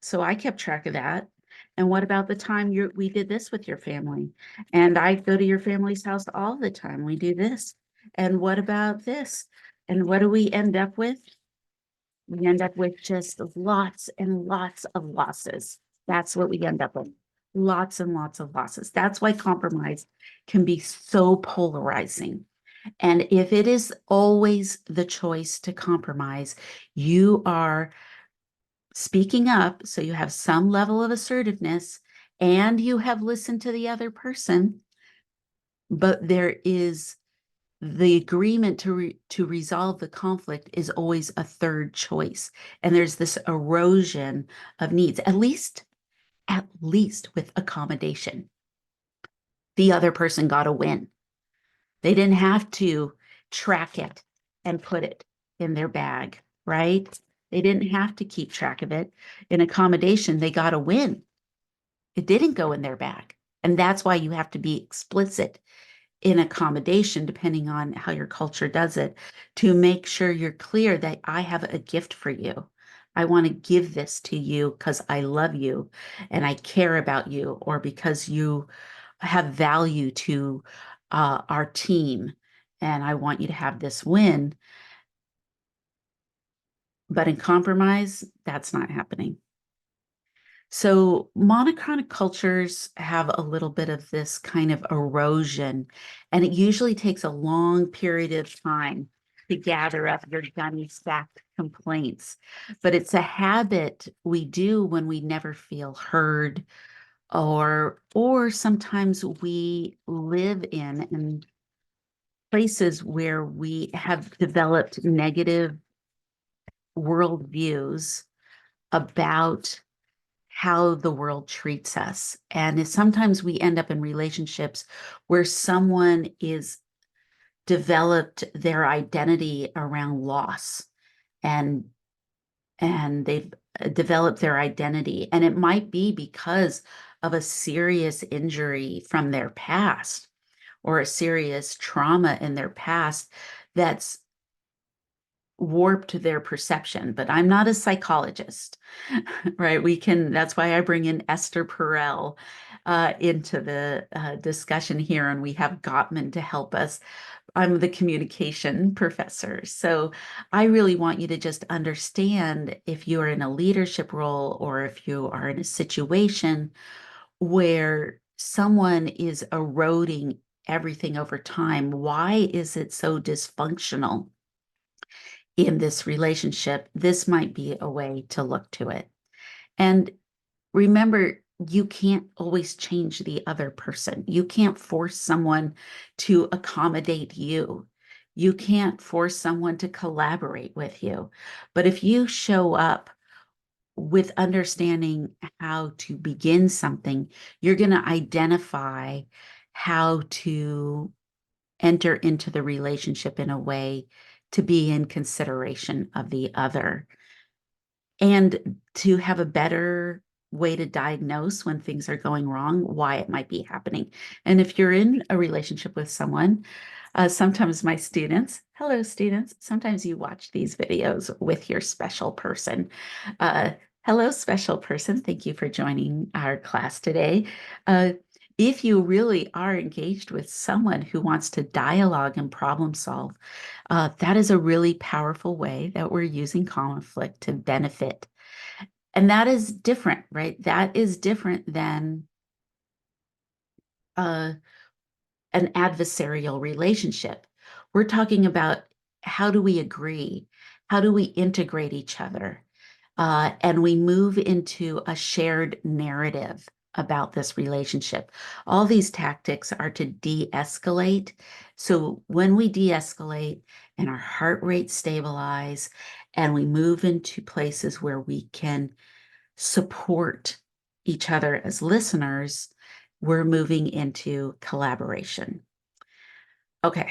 so I kept track of that. And what about the time we did this with your family? And I go to your family's house all the time. We do this. And what about this? And what do we end up with? We end up with just lots and lots of losses. That's what we end up with. Lots and lots of losses. That's why compromise can be so polarizing. And if it is always the choice to compromise, you are speaking up, so you have some level of assertiveness and you have listened to the other person, but there is the agreement to resolve the conflict is always a third choice. And there's this erosion of needs, at least with accommodation. The other person got a win. They didn't have to track it and put it in their bag, right? They didn't have to keep track of it. In accommodation, they got a win. It didn't go in their bag. And that's why you have to be explicit in accommodation, depending on how your culture does it, to make sure you're clear that I have a gift for you. I want to give this to you because I love you and I care about you, or because you have value to our team and I want you to have this win. But in compromise, that's not happening. So monochronic cultures have a little bit of this kind of erosion, and it usually takes a long period of time to gather up your gunny sacked complaints. But it's a habit we do when we never feel heard, or sometimes we live in places where we have developed negative worldviews about how the world treats us. And sometimes we end up in relationships where someone is developed their identity around loss, and they've developed their identity. And it might be because of a serious injury from their past or a serious trauma in their past that's warped their perception. But I'm not a psychologist, right? That's why I bring in Esther Perel into the discussion here, and we have Gottman to help us. I'm the communication professor. So I really want you to just understand, if you are in a leadership role or if you are in a situation where someone is eroding everything over time, why is it so dysfunctional in this relationship? This might be a way to look to it. And remember, you can't always change the other person. You can't force someone to accommodate you. You can't force someone to collaborate with you. But if you show up with understanding how to begin something, you're going to identify how to enter into the relationship in a way to be in consideration of the other, and to have a better way to diagnose when things are going wrong, why it might be happening. And if you're in a relationship with someone, sometimes my students, hello students, sometimes you watch these videos with your special person. Uh, Hello, special person. Thank you for joining our class today. If you really are engaged with someone who wants to dialogue and problem solve, that is a really powerful way that we're using conflict to benefit. And that is different, right? That is different than uh, an adversarial relationship. We're talking about, how do we agree? How do we integrate each other? And we move into a shared narrative about this relationship. All these tactics are to de-escalate. So when we de-escalate and our heart rate stabilize and we move into places where we can support each other as listeners, we're moving into collaboration. Okay,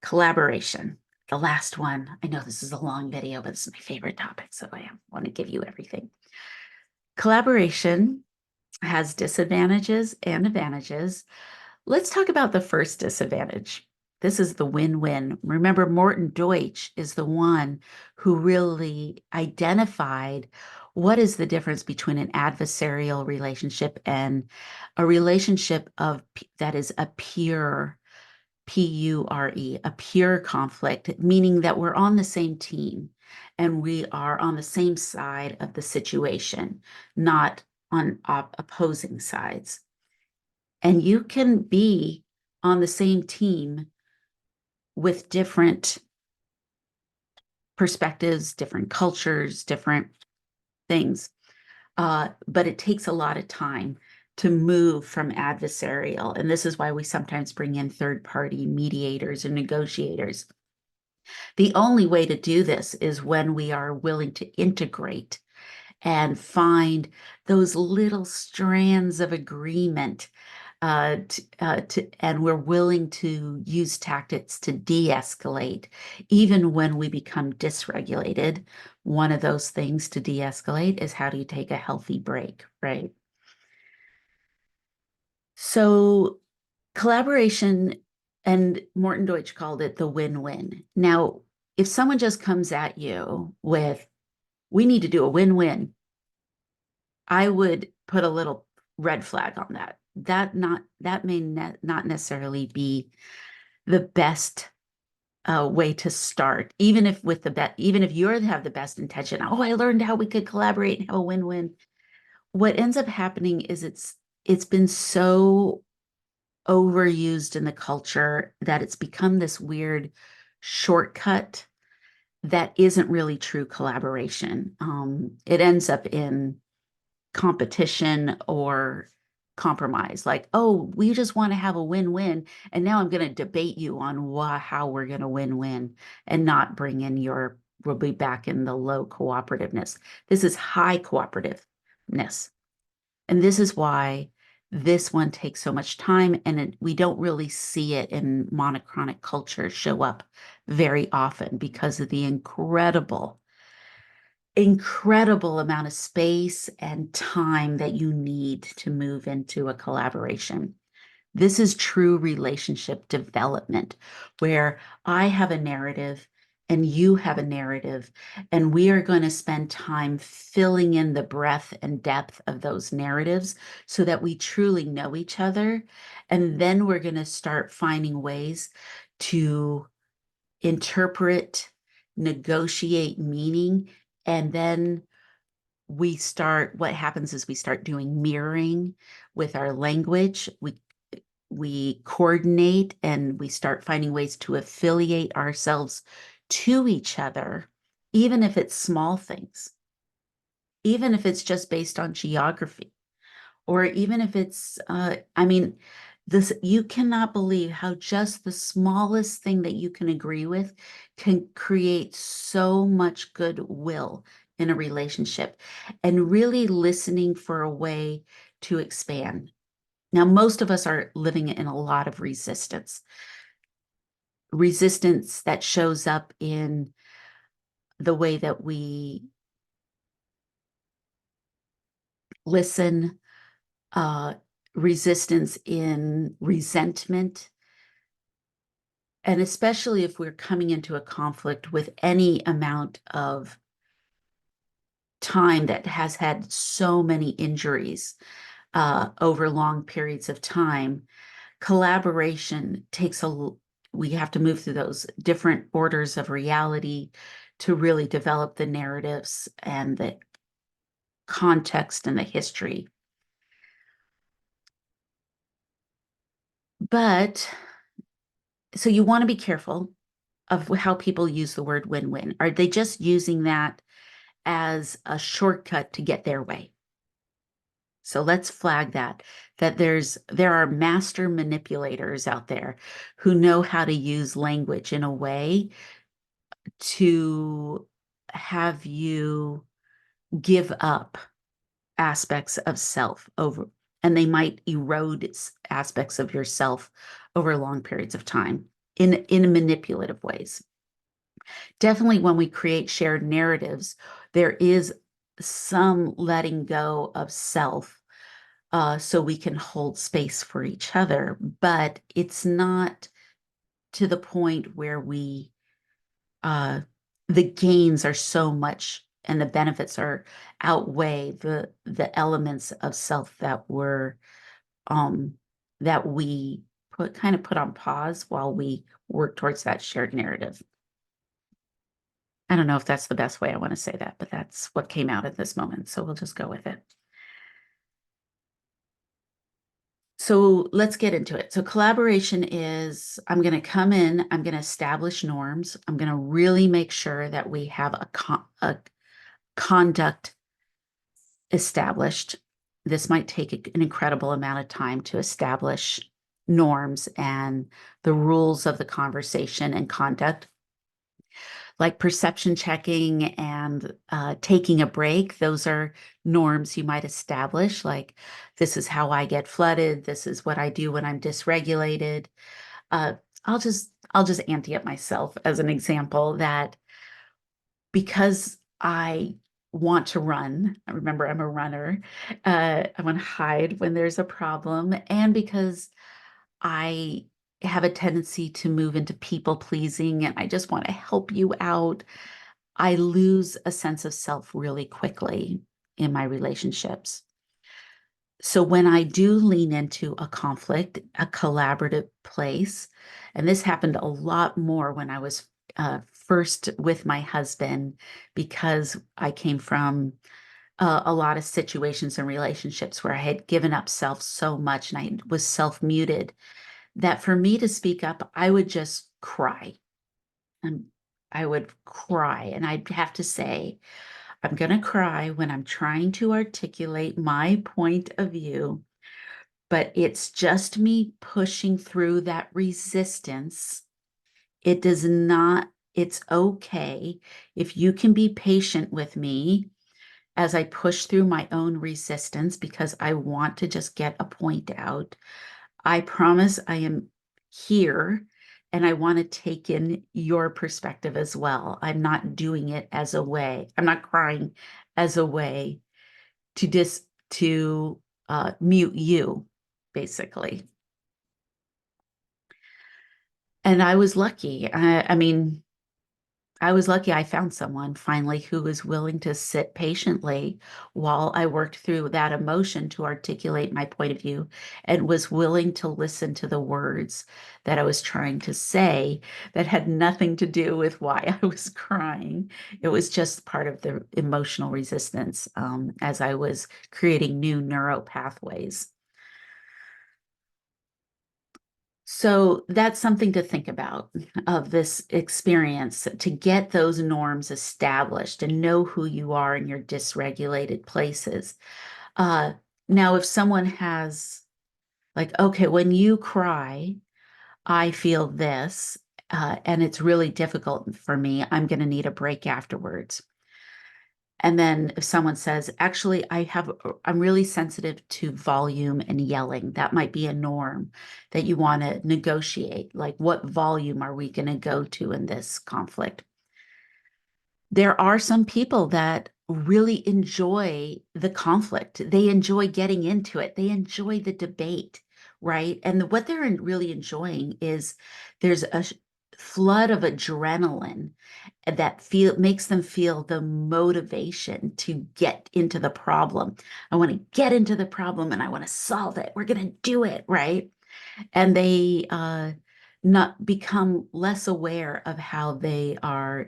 collaboration. The last one. I know this is a long video, but this is my favorite topic, so I want to give you everything. Collaboration has disadvantages and advantages. Let's talk about the first disadvantage. This is the win-win. Remember, Morton Deutsch is the one who really identified what is the difference between an adversarial relationship and a relationship that is a pure, P-U-R-E, a pure conflict, meaning that we're on the same team and we are on the same side of the situation, not on opposing sides. And you can be on the same team with different perspectives, different cultures, different things. But it takes a lot of time to move from adversarial. And this is why we sometimes bring in third-party mediators and negotiators. The only way to do this is when we are willing to integrate and find those little strands of agreement, and we're willing to use tactics to de-escalate, even when we become dysregulated. One of those things to de-escalate is, how do you take a healthy break, right? So collaboration, and Morton Deutsch called it the win-win. Now, if someone just comes at you with, we need to do a win-win, I would put a little red flag on that. That may not necessarily be the best way to start, even if even if you have the best intention. Oh, I learned how we could collaborate and have a win-win. What ends up happening is it's been so overused in the culture that it's become this weird shortcut that isn't really true collaboration. It ends up in competition or compromise. Like, oh, we just want to have a win-win, and now I'm going to debate you on how we're going to win-win, and not bring in we'll be back in the low cooperativeness. This is high cooperativeness. And this is why this one takes so much time, and we don't really see it in monochronic culture show up very often, because of the incredible amount of space and time that you need to move into a collaboration. This is true relationship development, where I have a narrative and you have a narrative, and we are going to spend time filling in the breadth and depth of those narratives so that we truly know each other. And then we're going to start finding ways to interpret, negotiate meaning, and then what happens is we start doing mirroring with our language. We coordinate, and we start finding ways to affiliate ourselves to each other, even if it's small things, even if it's just based on geography, or even if it's, I mean, you cannot believe how just the smallest thing that you can agree with can create so much goodwill in a relationship, and really listening for a way to expand. Now, most of us are living in a lot of resistance that shows up in the way that we listen, uh, resistance in resentment. And especially if we're coming into a conflict with any amount of time that has had so many injuries over long periods of time, collaboration we have to move through those different orders of reality to really develop the narratives and the context and the history. But so you want to be careful of how people use the word win-win. Are they just using that as a shortcut to get their way? So let's flag that there are master manipulators out there who know how to use language in a way to have you give up aspects of self over, and they might erode aspects of yourself over long periods of time in manipulative ways. Definitely when we create shared narratives, there is some letting go of self, so we can hold space for each other, but it's not to the point where the gains are so much and the benefits are outweigh the elements of self um that we put on pause while we work towards that shared narrative. I don't know if that's the best way I want to say that, but that's what came out at this moment, so we'll just go with it. So let's get into it. So collaboration is, I'm going to come in, I'm going to establish norms. I'm going to really make sure that we have a conduct established. This might take an incredible amount of time to establish norms and the rules of the conversation and conduct, like perception checking and taking a break. Those are norms you might establish, like this is how I get flooded. This is what I do when I'm dysregulated. Uh, I'll just ante up myself as an example that because I want to run, I remember I'm a runner, I want to hide when there's a problem, and because I have a tendency to move into people pleasing and I just want to help you out, I lose a sense of self really quickly in my relationships. So when I do lean into a conflict, a collaborative place, and this happened a lot more when I was first with my husband, because I came from a lot of situations and relationships where I had given up self so much and I was self-muted, that for me to speak up, I would just cry. And I would cry and I'd have to say, I'm going to cry when I'm trying to articulate my point of view, but it's just me pushing through that resistance. It does not, it's okay if you can be patient with me as I push through my own resistance because I want to just get a point out. I promise I am here and I want to take in your perspective as well. I'm not doing it as a way, I'm not crying as a way to mute you, basically. And I was lucky. I mean, I was lucky I found someone finally who was willing to sit patiently while I worked through that emotion to articulate my point of view and was willing to listen to the words that I was trying to say that had nothing to do with why I was crying. It was just part of the emotional resistance as I was creating new neural pathways. So that's something to think about of this experience to get those norms established and know who you are in your dysregulated places. Uh, Now, if someone has, like, okay, when you cry, I feel this, and it's really difficult for me, I'm going to need a break afterwards. And then if someone says, actually, I'm really sensitive to volume and yelling, that might be a norm that you want to negotiate. Like, what volume are we going to go to in this conflict? There are some people that really enjoy the conflict. They enjoy getting into it. They enjoy the debate, right? And what they're really enjoying is there's a flood of adrenaline that makes them feel the motivation to get into the problem. I want to get into the problem and I want to solve it. We're going to do it, right? And they not become less aware of how they are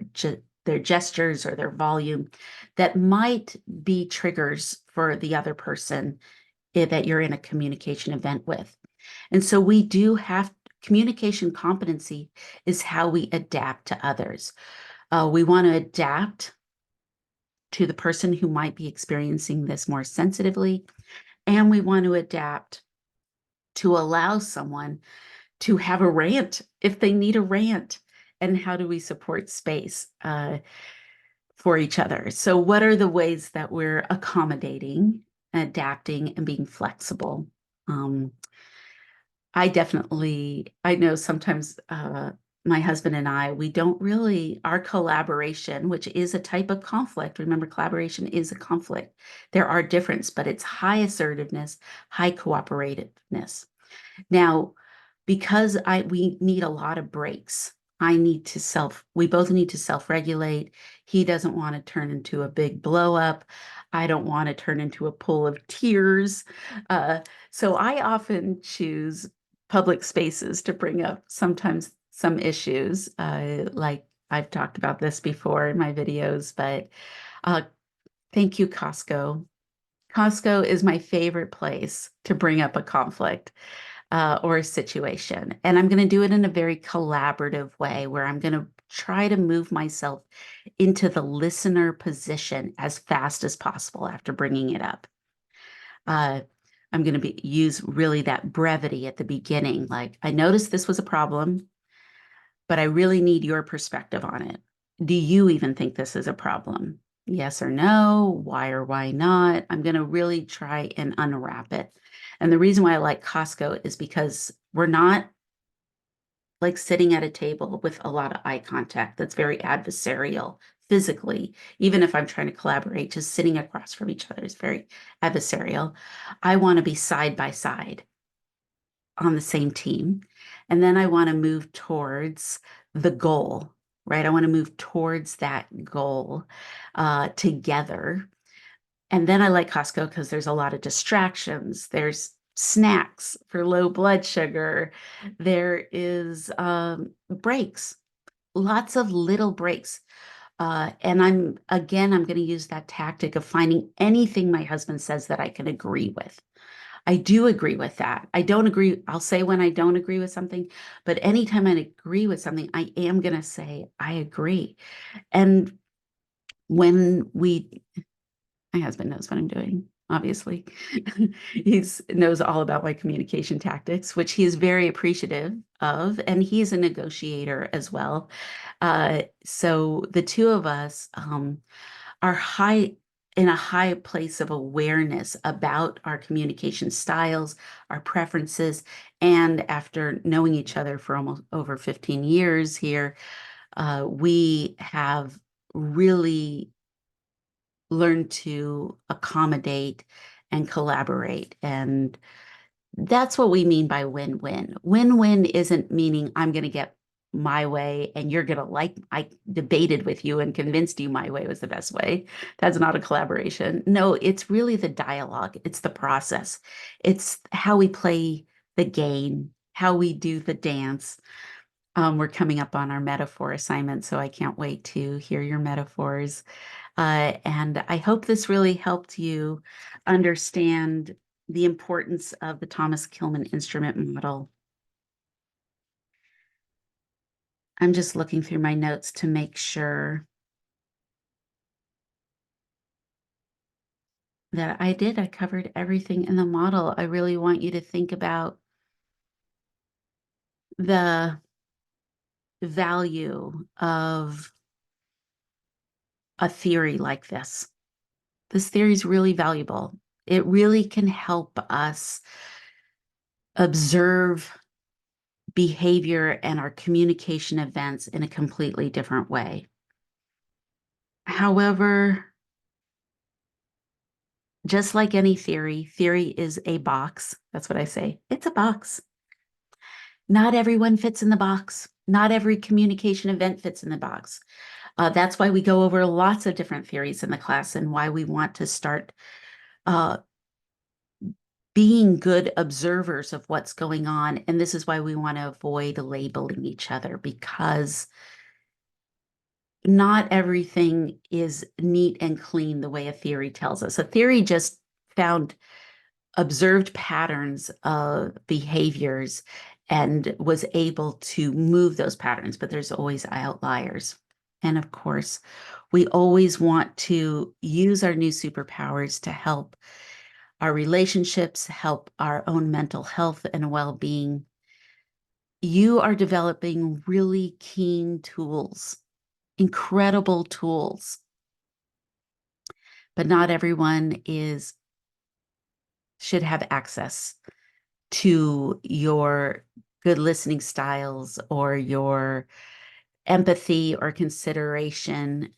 their gestures or their volume that might be triggers for the other person that you're in a communication event with. And so we do have communication competency is how we adapt to others. We want to adapt to the person who might be experiencing this more sensitively, and we want to adapt to allow someone to have a rant if they need a rant. And how do we support space for each other? So, what are the ways that we're accommodating, adapting, and being flexible? Um, I know sometimes my husband and I, we don't really, our collaboration, which is a type of conflict, remember, collaboration is a conflict. There are differences, but it's high assertiveness, high cooperativeness. Now, because we need a lot of breaks, we both need to self-regulate. He doesn't want to turn into a big blow up. I don't want to turn into a pool of tears. Uh, so I often choose public spaces to bring up sometimes some issues. Like I've talked about this before in my videos, but uh, thank you, Costco. Costco is my favorite place to bring up a conflict or a situation. And I'm going to do it in a very collaborative way where I'm going to try to move myself into the listener position as fast as possible after bringing it up. Uh, I'm going to use really that brevity at the beginning. Like, I noticed this was a problem, but I really need your perspective on it. Do you even think this is a problem? Yes or no? Why or why not? I'm going to really try and unwrap it. And the reason why I like Costco is because we're not like sitting at a table with a lot of eye contact that's very adversarial physically. Even if I'm trying to collaborate, just sitting across from each other is very adversarial. I want to be side by side on the same team. And then I want to move towards the goal, right? I want to move towards that goal together. And then I like Costco because there's a lot of distractions. There's snacks for low blood sugar. There is breaks, lots of little breaks. And I'm going to use that tactic of finding anything my husband says that I can agree with. I do agree with that. I don't agree. I'll say when I don't agree with something, but anytime I agree with something, I am going to say, I agree. And when my husband knows what I'm doing, obviously. He knows all about my communication tactics, which he is very appreciative of, and he's a negotiator as well. So the two of us are in a high place of awareness about our communication styles, our preferences, and after knowing each other for almost over 15 years here, we have really learn to accommodate and collaborate. And that's what we mean by win-win. Win-win isn't meaning I'm going to get my way and you're going to like, I debated with you and convinced you my way was the best way. That's not a collaboration. No, it's really the dialogue. It's the process. It's how we play the game, how we do the dance. We're coming up on our metaphor assignment, so I can't wait to hear your metaphors. And I hope this really helped you understand the importance of the Thomas-Kilmann instrument model. I'm just looking through my notes to make sure that I covered everything in the model. I really want you to think about the value of a theory like this. This theory is really valuable. It really can help us observe behavior and our communication events in a completely different way. However, just like any theory is a box. That's what I say. It's a box. Not everyone fits in the box. Not every communication event fits in the box. That's why we go over lots of different theories in the class and why we want to start being good observers of what's going on. And this is why we want to avoid labeling each other, because not everything is neat and clean the way a theory tells us. A theory just found observed patterns of behaviors and was able to move those patterns, but there's always outliers. And of course, we always want to use our new superpowers to help our relationships, help our own mental health and well-being. You are developing really keen tools, incredible tools, but not everyone should have access to your good listening styles or your empathy or consideration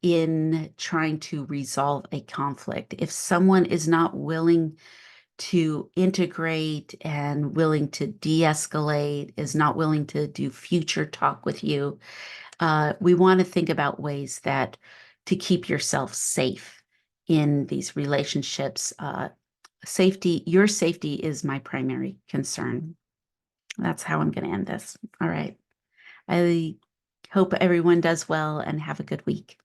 in trying to resolve a conflict. If someone is not willing to integrate and willing to de-escalate, is not willing to do future talk with you, we want to think about ways to keep yourself safe in these relationships. Your safety is my primary concern. That's how I'm going to end this. All right. I hope everyone does well and have a good week.